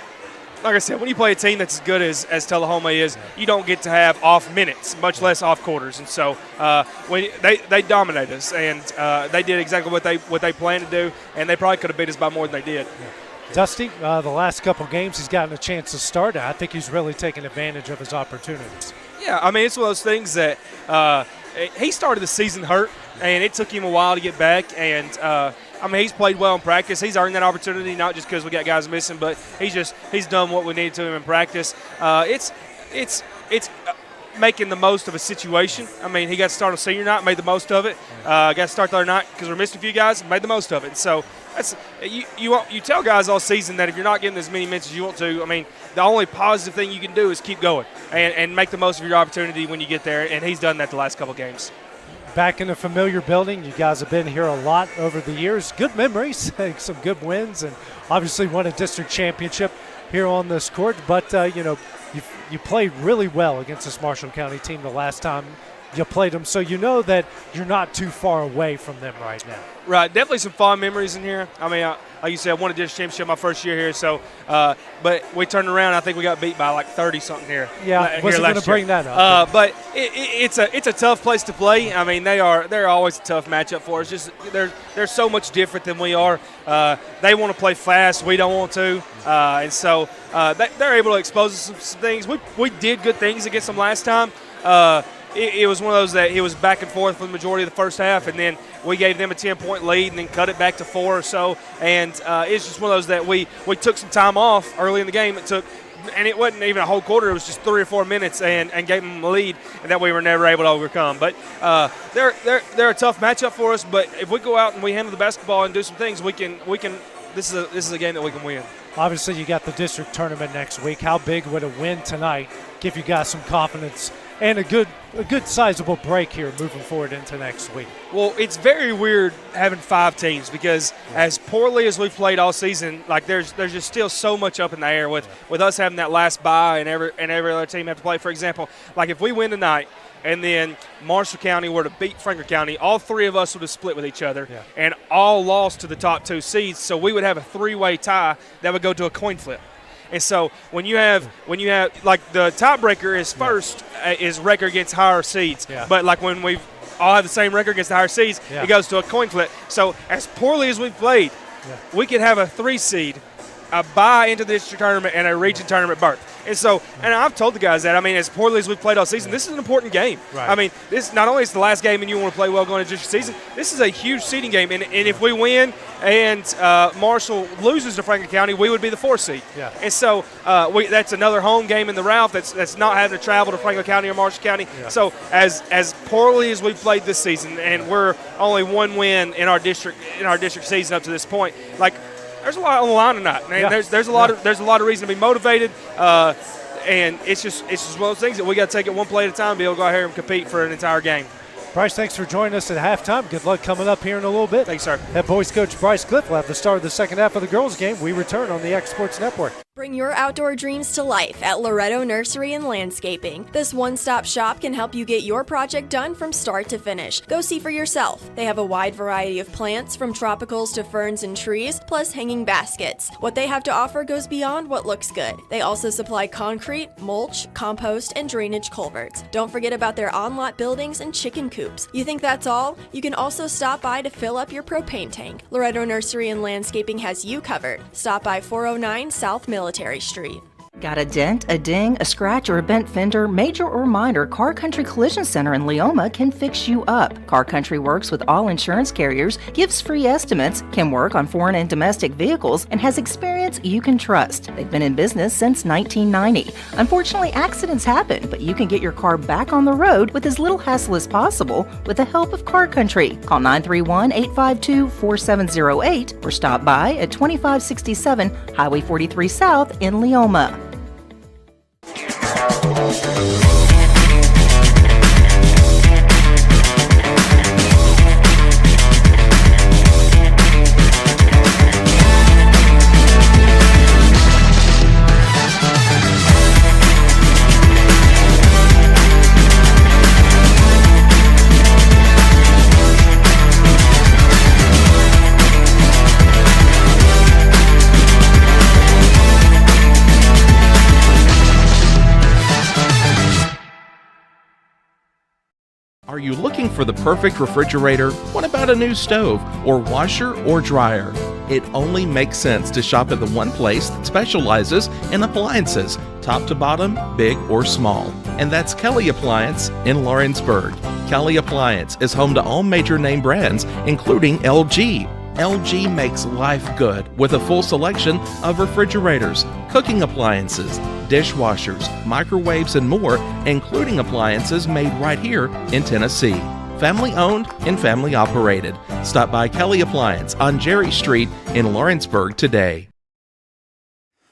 like I said, when you play a team that's as good as Tullahoma is, you don't get to have off minutes, much less off quarters. And so when they dominated us, and they did exactly what they planned to do, and they probably could have beat us by more than they did. Yeah. Dusty, the last couple games he's gotten a chance to start. I think he's really taken advantage of his opportunities. Yeah, it's one of those things that he started the season hurt, and it took him a while to get back, and he's played well in practice. He's earned that opportunity, not just because we got guys missing, but he's done what we needed to him in practice. It's making the most of a situation. He got to start on senior night, made the most of it. Got to start the other night because we're missing a few guys, made the most of it. So that's you tell guys all season that if you're not getting as many minutes as you want to, the only positive thing you can do is keep going and make the most of your opportunity when you get there, and he's done that the last couple games. Back in a familiar building. You guys have been here a lot over the years. Good memories, some good wins, and obviously won a district championship here on this court. But, you played really well against this Marshall County team the last time you played them, so you know that you're not too far away from them right now. Right, definitely some fond memories in here. Like you said, I won a district championship my first year here, so but we turned around. I think we got beat by 30-something here. Yeah, wasn't going to bring that up. But it's a tough place to play. They're always a tough matchup for us. Just they're so much different than we are. They want to play fast. We don't want to, and so they're able to expose us to some things. We did good things against them last time. It was one of those that it was back and forth for the majority of the first half, and then we gave them a 10-point lead and then cut it back to 4 or so. And it's just one of those that we took some time off early in the game. And it wasn't even a whole quarter. It was just 3 or 4 minutes and gave them a lead and that we were never able to overcome. But they're a tough matchup for us. But if we go out and we handle the basketball and do some things, we can. This is a game that we can win. Obviously, you got the district tournament next week. How big would a win tonight give you guys some confidence and a good sizable break here moving forward into next week? Well, it's very weird having 5 teams because as poorly as we've played all season, there's just still so much up in the air with us having that last bye and every other team have to play. For example, if we win tonight and then Marshall County were to beat Franklin County, all 3 of us would have split with each other and all lost to the top 2 seeds. So we would have a 3-way tie that would go to a coin flip. And so when you have the tiebreaker is first is record against higher seeds. Yeah. But when we all have the same record against the higher seeds, it goes to a coin flip. So as poorly as we've played, we could have a 3 seed, a bye into the district tournament, and a region tournament berth. And so, and I've told the guys that, as poorly as we've played all season, this is an important game. Right. This not only is the last game and you want to play well going into district season, this is a huge seeding game. And if we win and Marshall loses to Franklin County, we would be the 4th seed. Yeah. And so that's another home game in the Ralph that's not having to travel to Franklin County or Marshall County. Yeah. So as poorly as we've played this season, and we're only 1 win in our district season up to this point, there's a lot on the line tonight. There's a lot of reason to be motivated, and it's just one of those things that we got to take it one play at a time, be able to go out here and compete for an entire game. Bryce, thanks for joining us at halftime. Good luck coming up here in a little bit. Thanks, sir. Head boys coach Bryce Cliff will have the start of the second half of the girls' game. We return on the X Sports Network. Bring your outdoor dreams to life at Loretto Nursery and Landscaping. This one-stop shop can help you get your project done from start to finish. Go see for yourself. They have a wide variety of plants, from tropicals to ferns and trees, plus hanging baskets. What they have to offer goes beyond what looks good. They also supply concrete, mulch, compost, and drainage culverts. Don't forget about their on-lot buildings and chicken coops. You think that's all? You can also stop by to fill up your propane tank. Loretto Nursery and Landscaping has you covered. Stop by 409 South Military Street. Got a dent, a ding, a scratch, or a bent fender? Major or minor, Car Country Collision Center in Leoma can fix you up. Car Country works with all insurance carriers, gives free estimates, can work on foreign and domestic vehicles, and has experience you can trust. They've been in business since 1990. Unfortunately, accidents happen, but you can get your car back on the road with as little hassle as possible with the help of Car Country. Call 931-852-4708 or stop by at 2567 Highway 43 South in Leoma. Are you looking for the perfect refrigerator? What about a new stove or washer or dryer? It only makes sense to shop at the one place that specializes in appliances, top to bottom, big or small. And that's Kelly Appliance in Lawrenburg. Kelly Appliance is home to all major name brands, including LG. LG makes life good with a full selection of refrigerators, cooking appliances, dishwashers, microwaves, and more, including appliances made right here in Tennessee. Family owned and family operated. Stop by Kelly Appliance on Jerry Street in Lawrenceburg today.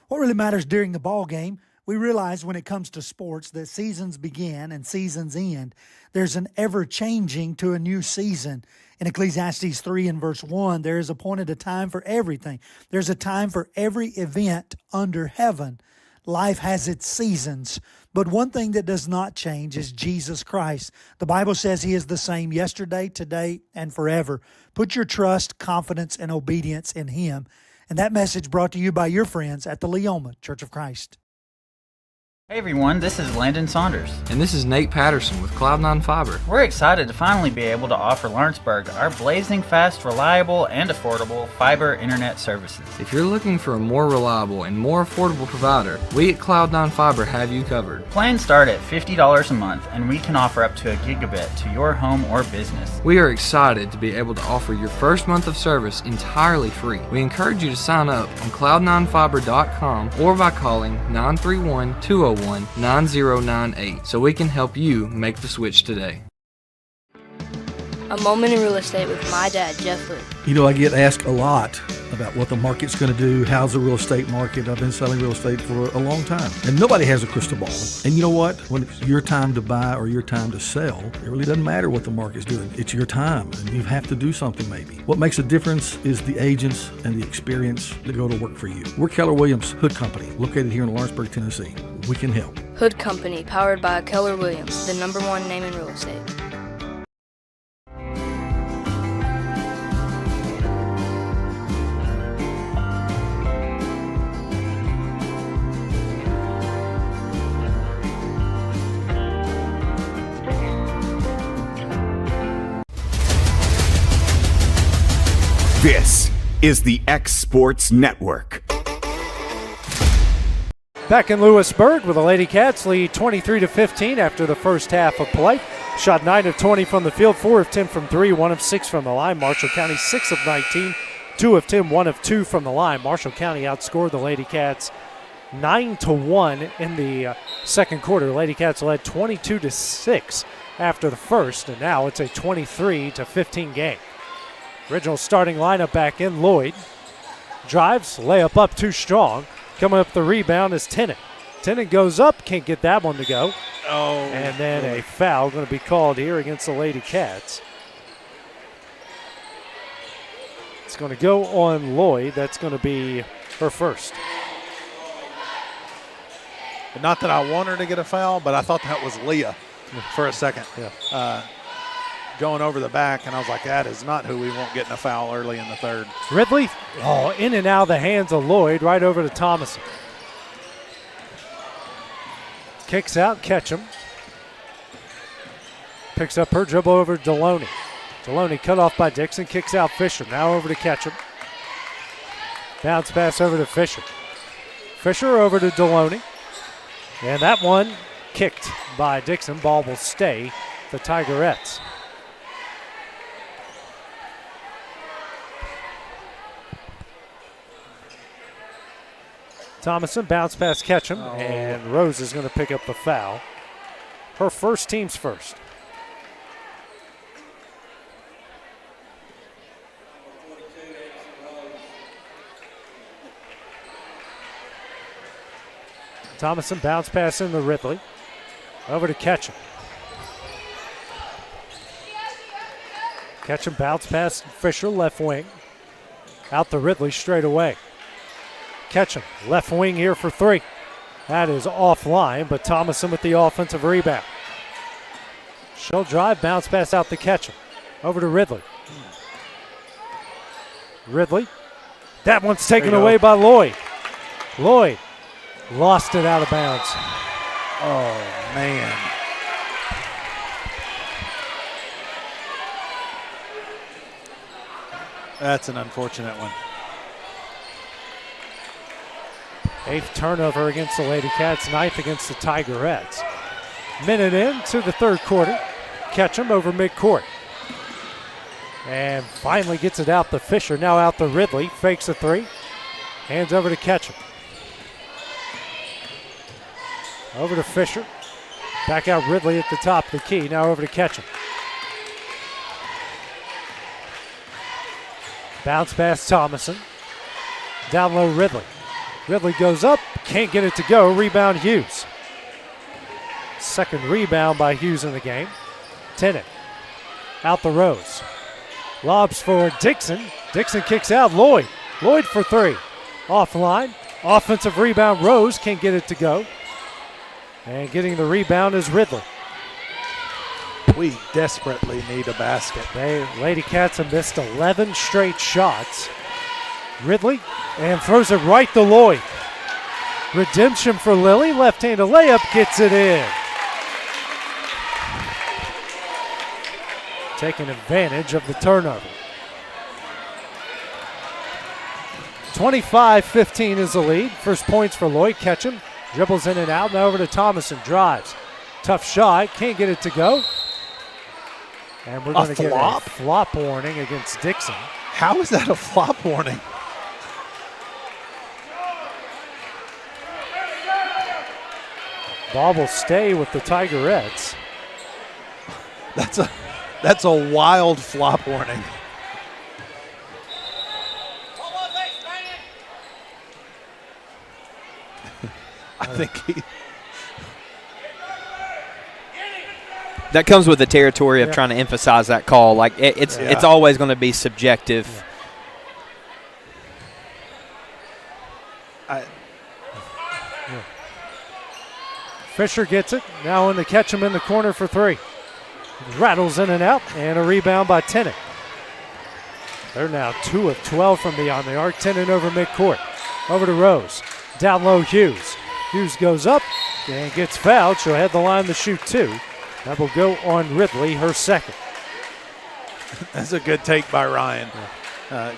What really matters during the ball game, we realize when it comes to sports that seasons begin and seasons end. There's an ever-changing to a new season. In Ecclesiastes 3 and verse 1, there is appointed a time for everything. There's a time for every event under heaven. Life has its seasons, but one thing that does not change is Jesus Christ. The Bible says He is the same yesterday, today, and forever. Put your trust, confidence, and obedience in Him. And that message brought to you by your friends at the Leoma Church of Christ. Hey everyone, this is Landon Saunders. And this is Nate Patterson with Cloud9 Fiber. We're excited to finally be able to offer Lawrenceburg our blazing fast, reliable, and affordable fiber internet services. If you're looking for a more reliable and more affordable provider, we at Cloud9 Fiber have you covered. Plans start at $50 a month, and we can offer up to a gigabit to your home or business. We are excited to be able to offer your first month of service entirely free. We encourage you to sign up on cloud9fiber.com or by calling 931-201-9098 so we can help you make the switch today. A moment in real estate with my dad, Jeff Hood. You know, I get asked a lot about what the market's going to do. How's the real estate market? I've been selling real estate for a long time, and nobody has a crystal ball. And you know what? When it's your time to buy or your time to sell, it really doesn't matter what the market's doing. It's your time, and you have to do something maybe. What makes a difference is the agents and the experience that go to work for you. We're Keller Williams Hood Company, located here in Lawrenceburg, Tennessee. We can help. Hood Company, powered by Keller Williams, the #1 name in real estate. This is the X Sports Network. Back in Lewisburg with the Lady Cats lead 23-15 after the first half of play. Shot 9 of 20 from the field, 4 of 10 from 3, 1 of 6 from the line. Marshall County 6 of 19, 2 of 10, 1 of 2 from the line. Marshall County outscored the Lady Cats 9-1 in the second quarter. Lady Cats led 22-6 after the first, and now it's a 23-15 game. Original starting lineup back in. Lloyd drives, layup up too strong. Coming up the rebound is Tennant. Tennant goes up, can't get that one to go. Oh. And then a foul going to be called here against the Lady Cats. It's going to go on Lloyd. That's going to be her first. Not that I want her to get a foul, but I thought that was Leah for a second. Yeah. Going over the back, and I was like, that is not who we want getting a foul early in the third. Ridley, in and out of the hands of Lloyd, right over to Thomason. Kicks out, Ketchum. Picks up her dribble over to Deloney. Deloney cut off by Dixon, kicks out Fisher. Now over to Ketchum. Bounce pass over to Fisher. Fisher over to Deloney. And that one kicked by Dixon. Ball will stay the Tigerettes. Thomason bounce past Ketchum, and Rose is going to pick up the foul. Her first, team's first. Thomason bounce pass into Ridley. Over to Ketchum. Ketchum bounce pass Fisher, left wing. Out to Ridley straight away. Ketchum, left wing here for three. That is offline, but Thomason with the offensive rebound. She'll drive, bounce pass out to Ketchum. Over to Ridley. Ridley. That one's taken away by Lloyd. Lloyd lost it out of bounds. Oh, man. That's an unfortunate one. 8th turnover against the Lady Cats, 9th against the Tigerettes. Minute into the third quarter. Ketchum over midcourt. And finally gets it out to Fisher. Now out to Ridley. Fakes a three. Hands over to Ketchum. Over to Fisher. Back out Ridley at the top of the key. Now over to Ketchum. Bounce pass Thomason. Down low Ridley. Ridley goes up. Can't get it to go. Rebound Hughes. Second rebound by Hughes in the game. Tennant. Out the Rose. Lobs for Dixon. Dixon kicks out Lloyd. Lloyd for three. Offline. Offensive rebound. Rose can't get it to go. And getting the rebound is Ridley. We desperately need a basket. Lady Cats have missed 11 straight shots. Ridley and throws it right to Lloyd. Redemption for Lily. Left-handed layup gets it in. Taking advantage of the turnover. 25-15 is the lead. First points for Lloyd. Ketchum dribbles in and out. Now over to Thomason. Drives. Tough shot. Can't get it to go. And we're going to get a flop warning against Dixon. How is that a flop warning? Ball will stay with the Tigerettes. That's a wild flop warning. I think that comes with the territory of trying to emphasize that call. Like it's always going to be subjective. Fisher gets it. Now in to catch him in the corner for three. Rattles in and out, and a rebound by Tennant. They're now 2 of 12 from beyond the arc. Tennant over midcourt. Over to Rose. Down low Hughes. Hughes goes up and gets fouled. She'll head the line to shoot two. That will go on Ridley, her second. That's a good take by Ryan.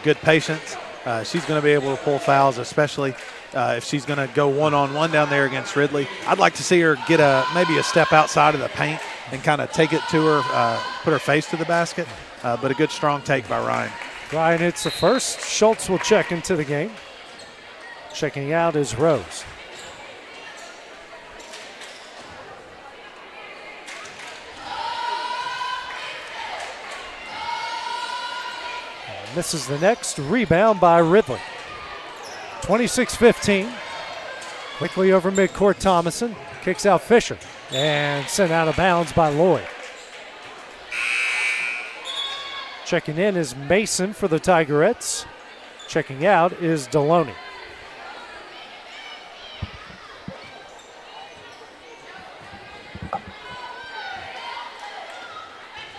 Good patience. She's going to be able to pull fouls, especially if she's going to go one-on-one down there against Ridley. I'd like to see her get maybe a step outside of the paint and kind of take it to her, put her face to the basket. But a good, strong take by Ryan. Ryan hits the first. Schultz will check into the game. Checking out is Rose. Misses the next. Rebound by Ridley. 26-15. Quickly over midcourt, Thomason. Kicks out Fisher. And sent out of bounds by Lloyd. Checking in is Mason for the Tigerettes. Checking out is Deloney.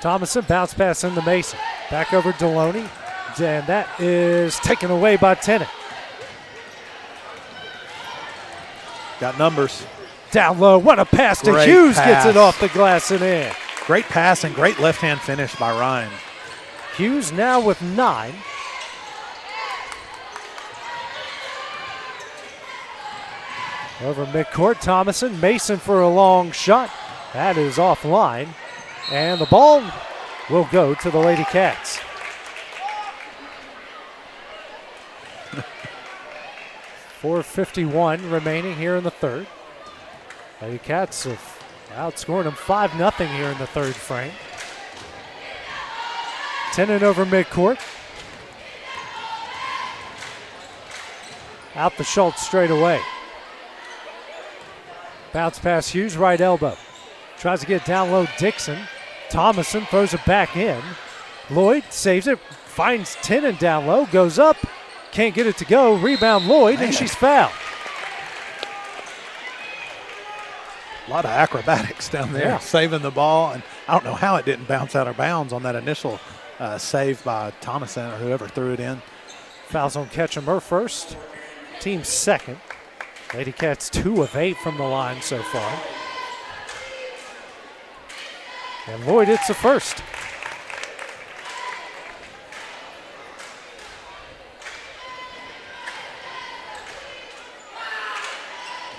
Thomason, bounce pass into Mason. Back over Deloney. And that is taken away by Tennant. Got numbers. Down low, what a pass to Hughes. Gets it off the glass and in. Great pass and great left-hand finish by Ryan. Hughes now with 9. Over midcourt, Thomason. Mason for a long shot. That is offline. And the ball will go to the Lady Cats. .451 remaining here in the third. Lady Cats have outscored them 5-0 here in the third frame. Tennant over midcourt. Out the Schultz straight away. Bounce pass Hughes, right elbow. Tries to get down low, Dixon. Thomason throws it back in. Lloyd saves it, finds Tenen down low, goes up, can't get it to go. Rebound Lloyd, and she's fouled. A lot of acrobatics down there, saving the ball. And I don't know how it didn't bounce out of bounds on that initial save by Thomason or whoever threw it in. Fouls on Ketchum, her first. Team second. Lady Cats 2 of 8 from the line so far. And Lloyd hits the first.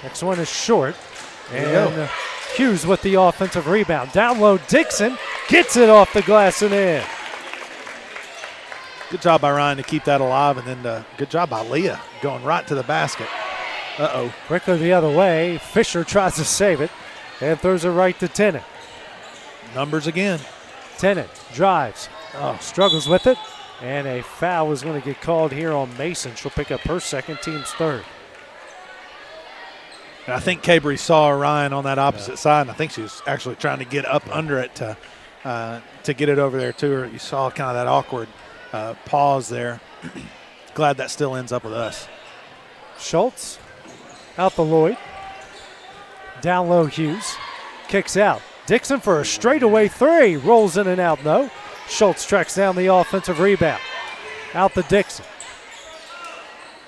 Next one is short. And Hughes with the offensive rebound. Down low, Dixon gets it off the glass and in. Good job by Ryan to keep that alive, and then good job by Leah going right to the basket. Uh-oh. Quickly the other way. Fisher tries to save it and throws it right to Tenen. Numbers again. Tenen drives, struggles with it, and a foul is going to get called here on Mason. She'll pick up her second, team's third. And I think Cabry saw Ryan on that opposite side, and I think she was actually trying to get up under it to get it over there to her. You saw kind of that awkward pause there. Glad that still ends up with us. Schultz out the Lloyd. Down low, Hughes kicks out. Dixon for a straightaway three. Rolls in and out, no. Schultz tracks down the offensive rebound. Out the Dixon.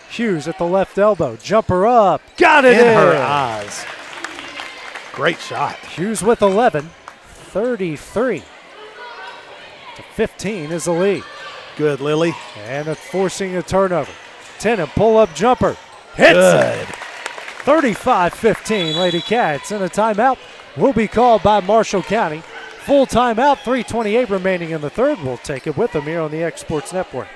Hughes at the left elbow. Jumper up. Got it in. Her eyes. Great shot. Hughes with 11. 33 to 15 is the lead. Good, Lily. And it's forcing a turnover. Tenen pull-up jumper. Hits it. 35-15, Lady Cats. And a timeout will be called by Marshall County. Full timeout, 3:28 remaining in the third. We'll take it with them here on the X Sports Network.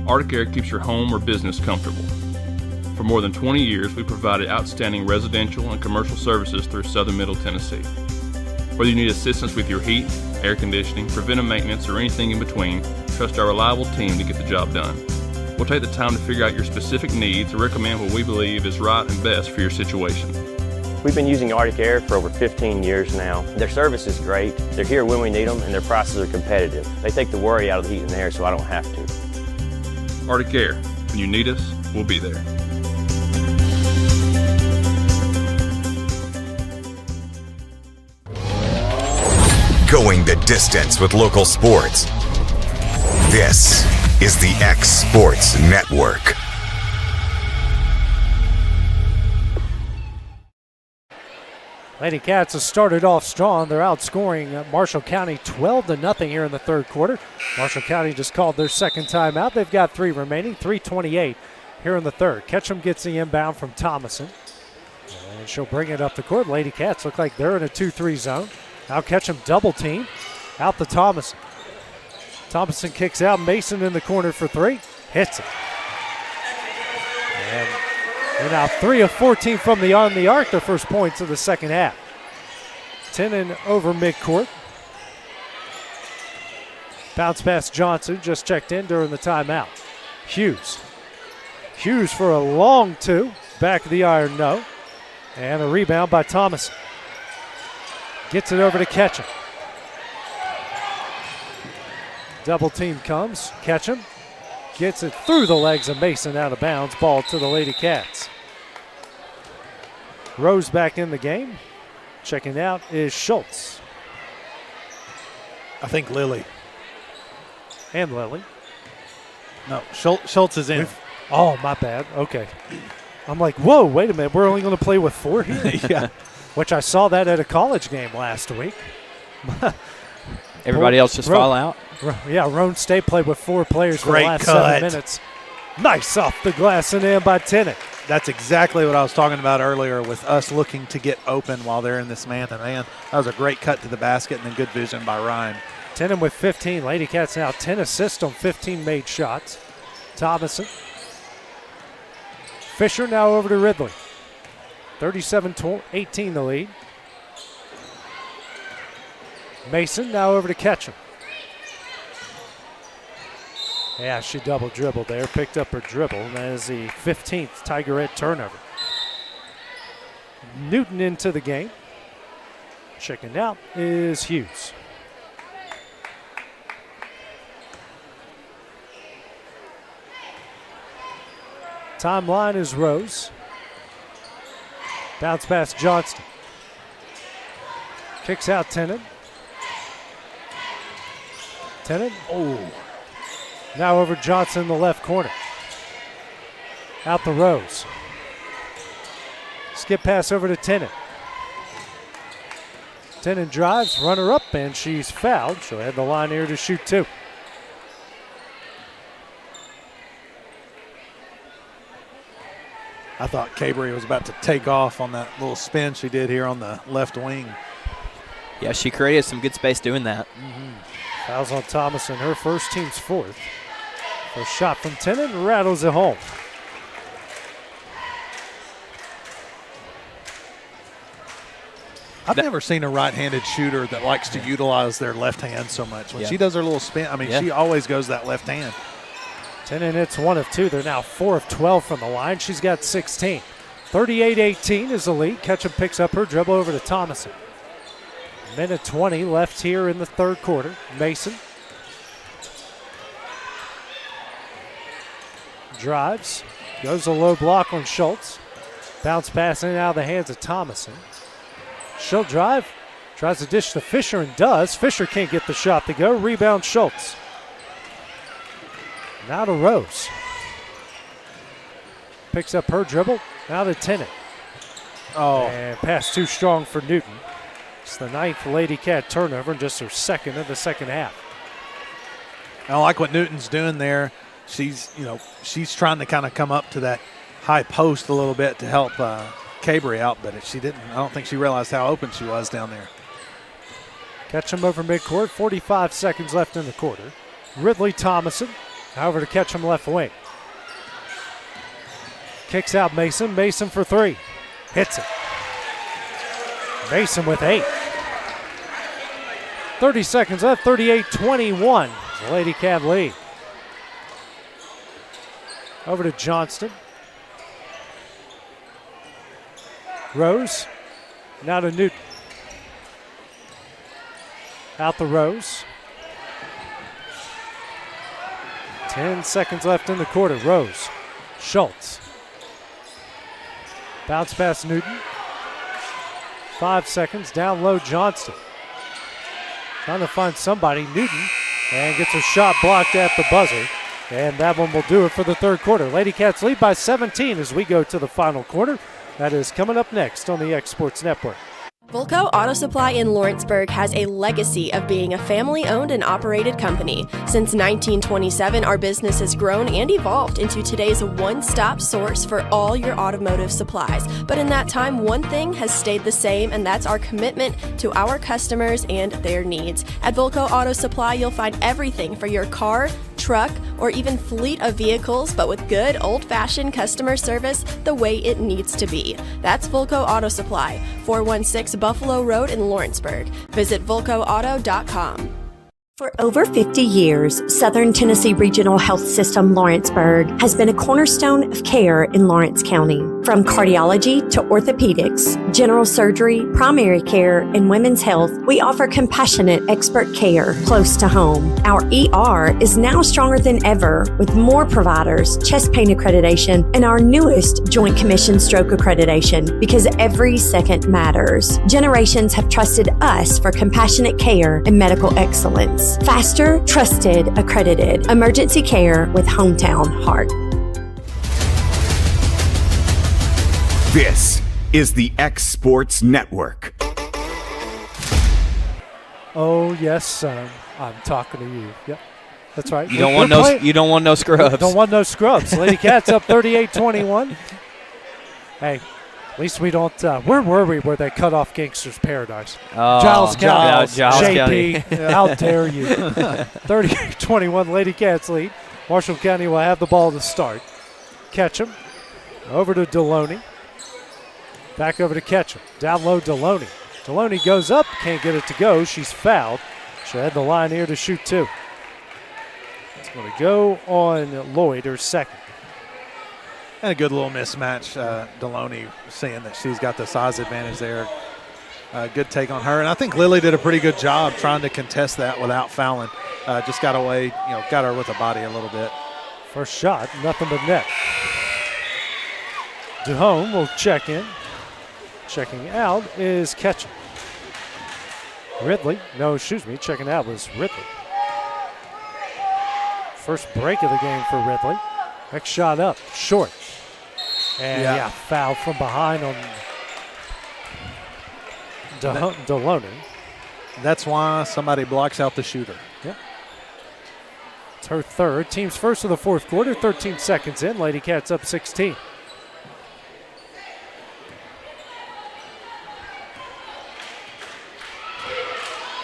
Arctic Air keeps your home or business comfortable. For more than 20 years, we provided outstanding residential and commercial services through Southern Middle Tennessee. Whether you need assistance with your heat, air conditioning, preventive maintenance, or anything in between, trust our reliable team to get the job done. We'll take the time to figure out your specific needs and recommend what we believe is right and best for your situation. We've been using Arctic Air for over 15 years now. Their service is great, they're here when we need them, and their prices are competitive. They take the worry out of the heat and air so I don't have to. Arctic Air, when you need us, we'll be there. Going the distance with local sports. This is the X Sports Network. Lady Cats has started off strong. They're outscoring Marshall County 12-0 here in the third quarter. Marshall County just called their second timeout. They've got 3 remaining, 3:28 here in the third. Ketchum gets the inbound from Thomason. And she'll bring it up the court. Lady Cats look like they're in a 2-3 zone. Now Ketchum double team. Out to Thomason. Thomason kicks out. Mason in the corner for 3. Hits it. And they're now 3 of 14 from on the arc. Their first points of the second half. Tenen over midcourt. Bounce pass Johnson. Just checked in during the timeout. Hughes. Hughes for a long 2. Back of the iron, no. And a rebound by Thomason. Gets it over to Ketchum. Double team comes. Ketchum gets it through the legs of Mason, out of bounds. Ball to the Lady Cats. Rose back in the game. Checking out is Schultz. I think Lily. And Lily. No, Schultz is in. Oh, my bad. Okay. I'm like, whoa, wait a minute. We're only going to play with 4 here? Yeah. Which I saw that at a college game last week. Everybody else just fall out? Yeah, Roan State played with 4 players for the last cut. 7 minutes. Nice off the glass and in by Tenen. That's exactly what I was talking about earlier with us looking to get open while they're in this man-to-man. That was a great cut to the basket and then good vision by Ryan. Tenen with 15. Lady Cats now 10 assists on 15 made shots. Thomason. Fisher now over to Ridley. 37-18 the lead. Mason now over to Ketchum. Yeah, she double dribbled there, picked up her dribble, and that is the 15th Tigerette turnover. Newton into the game. Checking out is Hughes. Timeline is Rose. Bounce pass Johnston. Kicks out Tennant. Tennant. Oh. Now over Johnson in the left corner. Out the Rose. Skip pass over to Tennant. Tennant drives, runner up, and she's fouled. She'll head the line here to shoot 2. I thought Cabry was about to take off on that little spin she did here on the left wing. Yeah, she created some good space doing that. Fouls on Thomason, her first, team's 4th. First shot from Tennant rattles it home. I've never seen a right-handed shooter that likes to utilize their left hand so much. When she does her little spin, I mean, she always goes that left hand. Tennant hits 1 of 2. They're now 4 of 12 from the line. She's got 16. 38-18 is the lead. Ketchum picks up her dribble over to Thomason. Minute 20 left here in the third quarter. Mason drives, goes a low block on Schultz. Bounce pass in and out of the hands of Thomason. She'll drive, tries to dish to Fisher and does. Fisher can't get the shot to go. Rebound Schultz. Now to Rose. Picks up her dribble. Now to Tennant. Oh. And pass too strong for Newton. It's the 9th Lady Cat turnover and just her 2nd of the second half. I like what Newton's doing there. She's trying to kind of come up to that high post a little bit to help Cabry out, but she didn't. I don't think she realized how open she was down there. Ketchum over midcourt, 45 seconds left in the quarter. Ridley Thomason, over to Ketchum left wing. Kicks out Mason. Mason for 3. Hits it. Mason with 8. 30 seconds left, 38-21. The Lady Cat lead. Over to Johnston. Rose. Now to Newton. Out the Rose. 10 seconds left in the quarter. Rose. Schultz. Bounce past Newton. 5 seconds. Down low Johnston. Trying to find somebody. Newton. And gets a shot blocked at the buzzer. And that one will do it for the third quarter. Lady Cats lead by 17 as we go to the final quarter. That is coming up next on the X Sports Network. Vulco Auto Supply in Lawrenceburg has a legacy of being a family-owned and operated company. Since 1927, our business has grown and evolved into today's one-stop source for all your automotive supplies. But in that time, one thing has stayed the same, and that's our commitment to our customers and their needs. At Vulco Auto Supply, you'll find everything for your car, truck, or even fleet of vehicles, but with good old-fashioned customer service the way it needs to be. That's Vulco Auto Supply, 416 Buffalo Road in Lawrenceburg. Visit vulcoauto.com. For over 50 years, Southern Tennessee Regional Health System Lawrenceburg has been a cornerstone of care in Lawrence County. From cardiology to orthopedics, general surgery, primary care, and women's health, we offer compassionate expert care close to home. Our ER is now stronger than ever with more providers, chest pain accreditation, and our newest Joint Commission stroke accreditation because every second matters. Generations have trusted us for compassionate care and medical excellence. Faster, trusted, accredited. Emergency care with hometown heart. This is the X Sports Network. Oh yes, son. I'm talking to you. Yep, that's right. You don't want no. You don't want no scrubs. Don't want no scrubs. Lady Cats up 38-21. Hey. At least we don't. Where were we? Where they cut off Gangster's Paradise? Giles County. Giles JP. County. How dare you? 38-21. Lady Cats lead. Marshall County will have the ball to start. Ketchum over to Deloney. Back over to Ketchum. Down low Deloney. Deloney goes up. Can't get it to go. She's fouled. She'll head the line here to shoot 2. Going to go on Lloyd, her second. And a good little mismatch. Deloney seeing that she's got the size advantage there. Good take on her. And I think Lily did a pretty good job trying to contest that without fouling. Just got away, got her with the body a little bit. First shot, nothing but net. DeHome will check in. Checking out is Ketchum. Checking out was Ridley. First break of the game for Ridley. Next shot up, short. And foul from behind on Deloney. That's why somebody blocks out the shooter. Yep. It's her third. Team's first of the fourth quarter, 13 seconds in. Lady Cats up 16.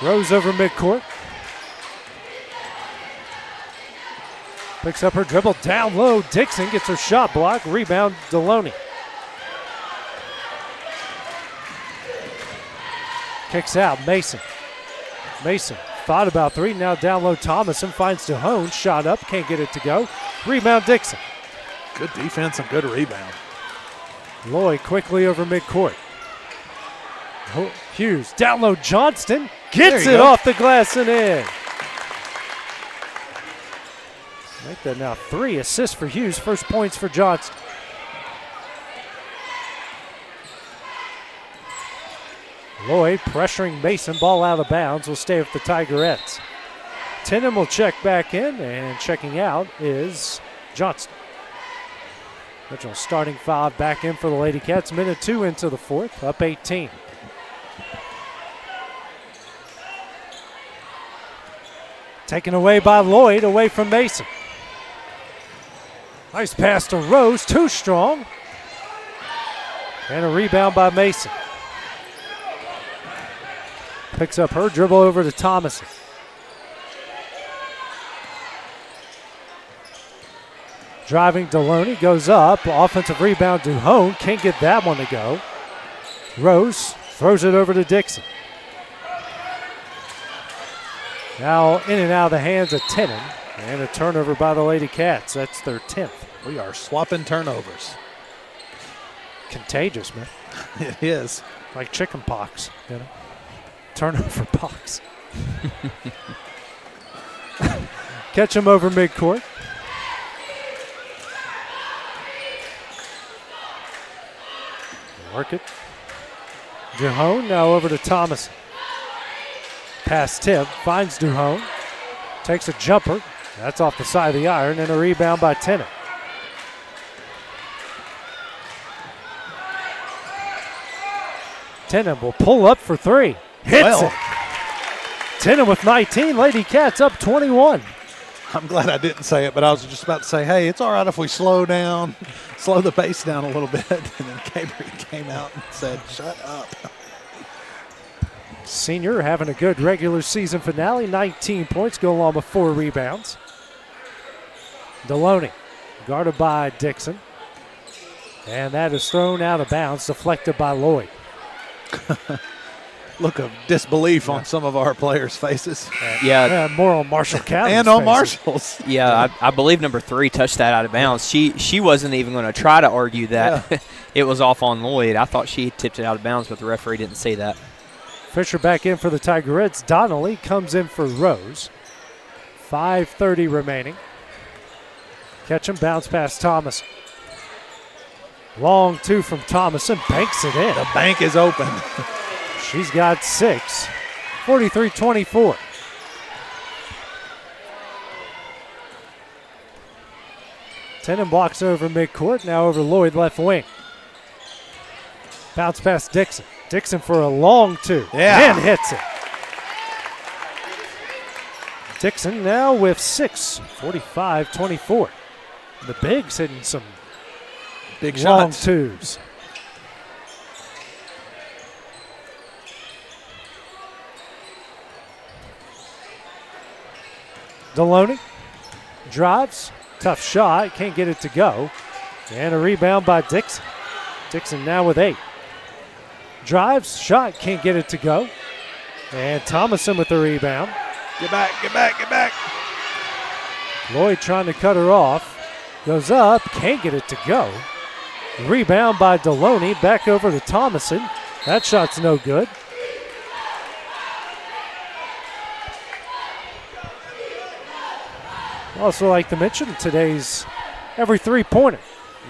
Rose over midcourt. Picks up her dribble down low. Dixon gets her shot blocked. Rebound, Deloney. Kicks out, Mason. Mason thought about three. Now down low, Thomason finds DeHone. Shot up, can't get it to go. Rebound, Dixon. Good defense and good rebound. Lloyd quickly over midcourt. Hughes, down low, Johnston. Gets it off the glass and in. Make that now 3 assists for Hughes. First points for Johnston. Lloyd pressuring Mason. Ball out of bounds. Will stay with the Tigerettes. Tennant will check back in, and checking out is Johnston. Original starting 5 back in for the Lady Cats. Minute 2 into the fourth. Up 18. Taken away by Lloyd, away from Mason. Nice pass to Rose, too strong. And a rebound by Mason. Picks up her dribble over to Thomason. Driving Deloney, goes up. Offensive rebound, DeHone. Can't get that one to go. Rose throws it over to Dixon. Now in and out of the hands of Tennant. And a turnover by the Lady Cats. That's their 10th. We are swapping turnovers. Contagious, man. It is. Like chicken pox, Turnover pox. Catch him over midcourt. Work it. DeHone now over to Thomason. Pass tip, finds DeHone. Takes a jumper. That's off the side of the iron, and a rebound by Tennant. Tennant will pull up for 3. Hits it. Tennant with 19. Lady Cats up 21. I'm glad I didn't say it, but I was just about to say, hey, it's all right if we slow the pace down a little bit. And then Cabry came out and said, shut up. Senior having a good regular season finale. 19 points, go along with 4 rebounds. Deloney guarded by Dixon. And that is thrown out of bounds, deflected by Lloyd. Look of disbelief on some of our players' faces. More on Marshall County. And on Marshall's. Yeah, I believe number 3 touched that out of bounds. She wasn't even going to try to argue that. Yeah. It was off on Lloyd. I thought she tipped it out of bounds, but the referee didn't say that. Fisher back in for the Tigerettes. Donnelly comes in for Rose. 5:30 remaining. Catch him, bounce past Thomas. Long 2 from Thomason, banks it in. The bank is open. She's got 6. 43-24. Tennant blocks over midcourt, now over Lloyd left wing. Bounce past Dixon. Dixon for a long 2. Yeah. And hits it. Dixon now with 6. 45-24. The Bigs hitting some big long shots. 2s. Deloney drives. Tough shot. Can't get it to go. And a rebound by Dixon. Dixon now with 8. Drives. Shot. Can't get it to go. And Thomason with the rebound. Get back, get back, get back. Lloyd trying to cut her off. Goes up, can't get it to go. Rebound by Deloney, back over to Thomason. That shot's no good. Also like to mention today's Every Three-Pointer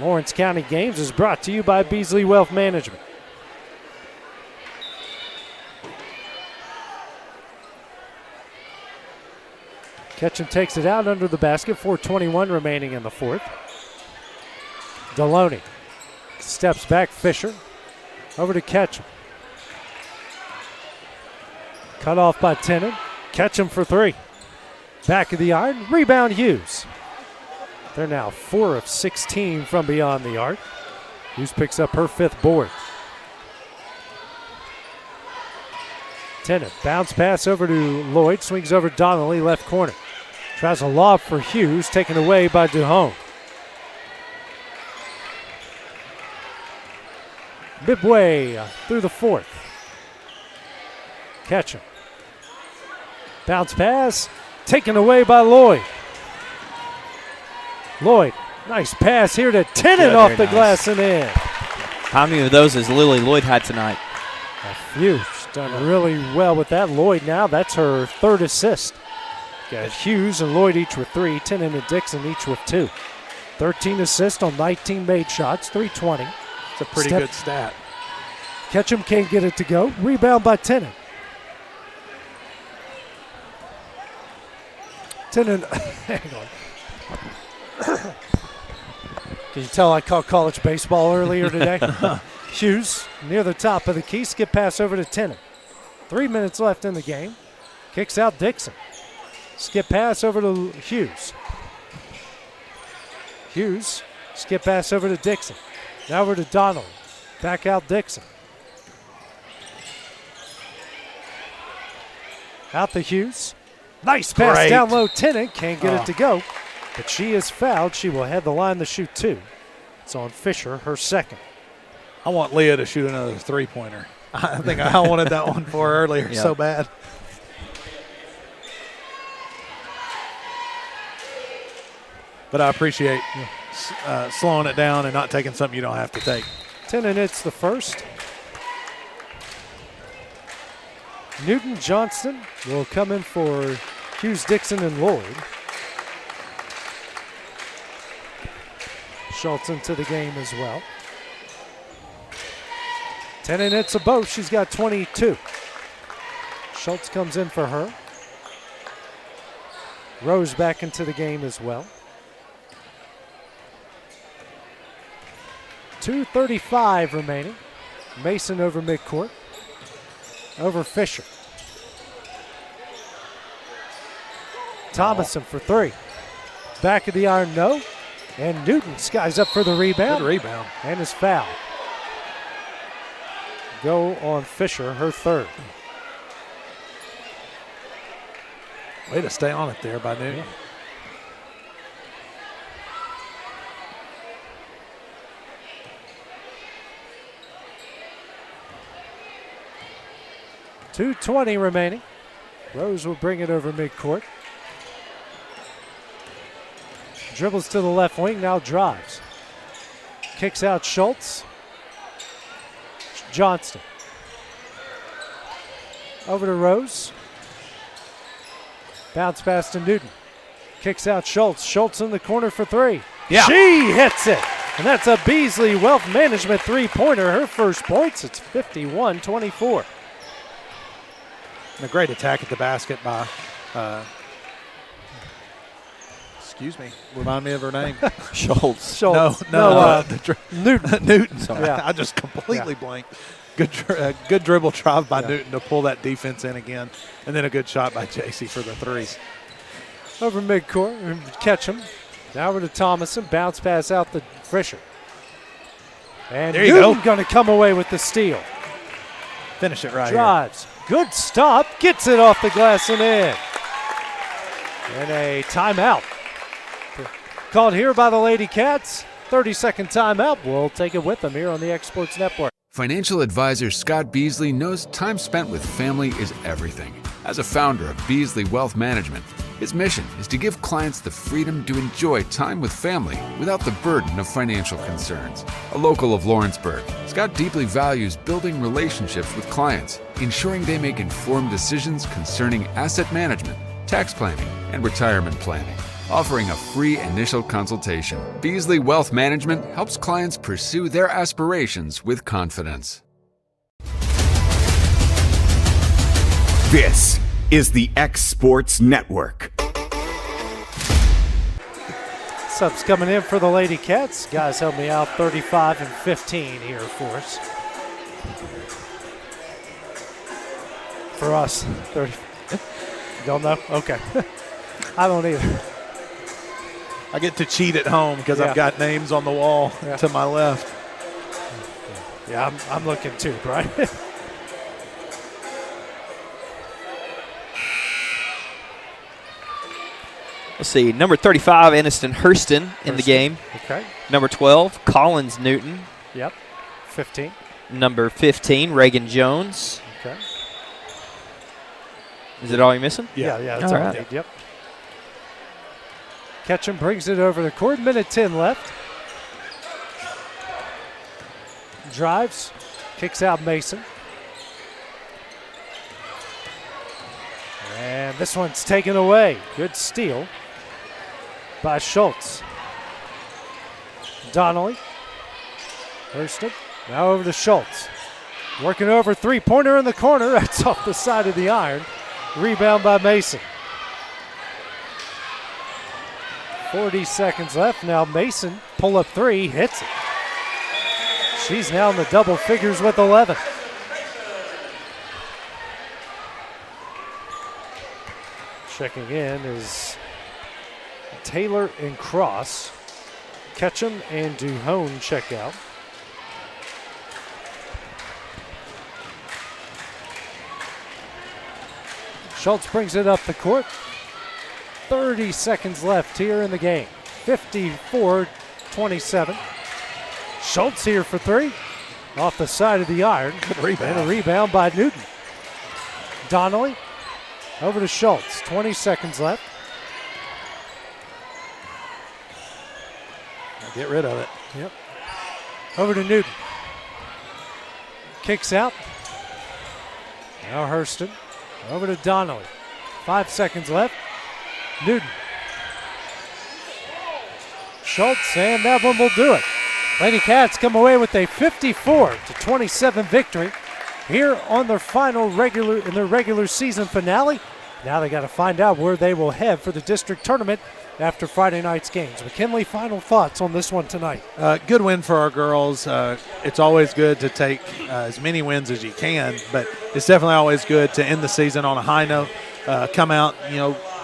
Lawrence County Games is brought to you by Beasley Wealth Management. Ketchum takes it out under the basket. 4:21 remaining in the fourth. Deloney steps back. Fisher over to Ketchum. Cut off by Tennant. Ketchum for three. Back of the iron. Rebound Hughes. They're now 4 of 16 from beyond the arc. Hughes picks up her 5th board. Tennant bounce pass over to Lloyd. Swings over Donnelly, left corner. Tries a lob for Hughes, taken away by Duhon. Midway through the fourth. Ketchum. Bounce pass, taken away by Lloyd. Lloyd, nice pass here to Tennant off the glass and in. How many of those has Lily Lloyd had tonight? A few. She's done really well with that. Lloyd now, that's her 3rd assist. Got Hughes and Lloyd each with 3. Tennant and Dixon each with 2. 13 assists on 19 made shots, 320. It's a pretty good stat. Ketchum can't get it to go. Rebound by Tennant. Tennant, hang on. Can you tell I caught college baseball earlier today? Hughes near the top of the key. Skip pass over to Tennant. 3 minutes left in the game. Kicks out Dixon. Skip pass over to Hughes. Hughes, skip pass over to Dixon. Now over to Donnelly. Back out Dixon. Out to Hughes. Nice pass down low. Tennant can't get it to go, but she is fouled. She will head the line to shoot 2. It's on Fisher, her 2nd. I want Leah to shoot another 3-pointer. I think I wanted that one for her earlier so bad. But I appreciate slowing it down and not taking something you don't have to take. Tennant hits the first. Newton Johnston will come in for Hughes, Dixon, and Lloyd. Schultz into the game as well. Tennant hits a both. She's got 22. Schultz comes in for her. Rose back into the game as well. 2:35 remaining. Mason over midcourt. Over Fisher. Thomason for 3. Back of the iron, no. And Newton skies up for the rebound. Good rebound. And is fouled. Go on Fisher, her 3rd. Way to stay on it there by Newton. Yeah. .220 remaining. Rose will bring it over midcourt. Dribbles to the left wing, now drives. Kicks out Schultz. Johnston. Over to Rose. Bounce pass to Newton. Kicks out Schultz. Schultz in the corner for 3. Yeah. She hits it. And that's a Beasley Wealth Management 3-pointer. Her first points. It's 51-24. And a great attack at the basket by, excuse me, remind me of her name. Schultz. No, Newton. Newton. Sorry. Yeah. I just completely blanked. Good dribble drive by Newton to pull that defense in again. And then a good shot by JC for the 3. Over midcourt, Ketchum. Now over to Thomason. Bounce pass out to Fisher. And there you Newton going to come away with the steal. Finish it right Drives. Good stop. Gets it off the glass and in. And a timeout. Called here by the Lady Cats. 30-second timeout. We'll take it with them here on the X Sports Network. Financial advisor Scott Beasley knows time spent with family is everything. As a founder of Beasley Wealth Management, His mission is to give clients the freedom to enjoy time with family without the burden of financial concerns. A local of Lawrenburg, Scott deeply values building relationships with clients, ensuring they make informed decisions concerning asset management, tax planning, and retirement planning. Offering a free initial consultation, Beasley Wealth Management helps clients pursue their aspirations with confidence. This is the X Sports Network. Subs coming in for the Lady Cats. Guys, help me out. 35 and 15 here for us. For us, 30. Don't know? Okay. I don't either. I get to cheat at home because I've got names on the wall to my left. Yeah, I'm looking too, Brian. Let's see, number 35, Aniston Hurston in the game. Okay. Number 12, Collins Newton. Yep. 15. Number 15, Reagan Jones. Okay. Is it all you're missing? Yeah, that's all right. Yep. Ketchum brings it over the court. Minute 10 left. Drives. Kicks out Mason. And this one's taken away. Good steal by Schultz. Donnelly. Hurston. Now over to Schultz. Working over three-pointer in the corner. That's off the side of the iron. Rebound by Mason. 40 seconds left. Now Mason, pull-up three, hits it. She's now in the double figures with 11. Checking in is Taylor and Cross. Ketchum and Duhone check out. Schultz brings it up the court. 30 seconds left here in the game. 54-27. Schultz here for three. Off the side of the iron. Good rebound. And a rebound by Newton. Donnelly over to Schultz. 20 seconds left. Get rid of it. Yep. Over to Newton. Kicks out. Now Hurston. Over to Donnelly. 5 seconds left. Newton. Schultz, and that one will do it. Lady Cats come away with a 54-27 victory here on their final regular season finale. Now they got to find out where they will head for the district tournament after Friday night's games. McKinley, final thoughts on this one tonight? Good win for our girls. It's always good to take as many wins as you can, but it's definitely always good to end the season on a high note. Come out,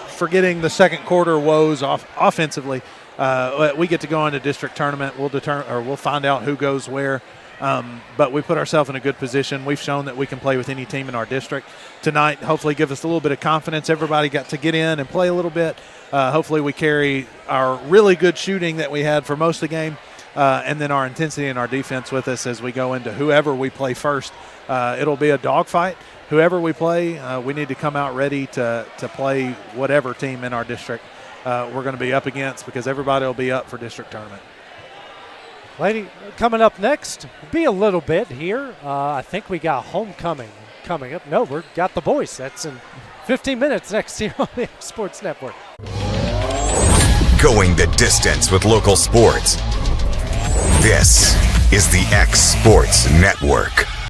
forgetting the second quarter woes offensively. We get to go into district tournament. We'll find out who goes where. But we put ourselves in a good position. We've shown that we can play with any team in our district. Tonight, hopefully, give us a little bit of confidence. Everybody got to get in and play a little bit. Hopefully, we carry our really good shooting that we had for most of the game, and then our intensity and our defense with us as we go into whoever we play first. It'll be a dogfight. Whoever we play, we need to come out ready to play whatever team in our district we're going to be up against, because everybody will be up for district tournament. Lady, coming up next, be a little bit here. I think we got homecoming coming up. No, we got the boys. That's in 15 minutes next here on the X Sports Network. Going the distance with local sports. This is the X Sports Network.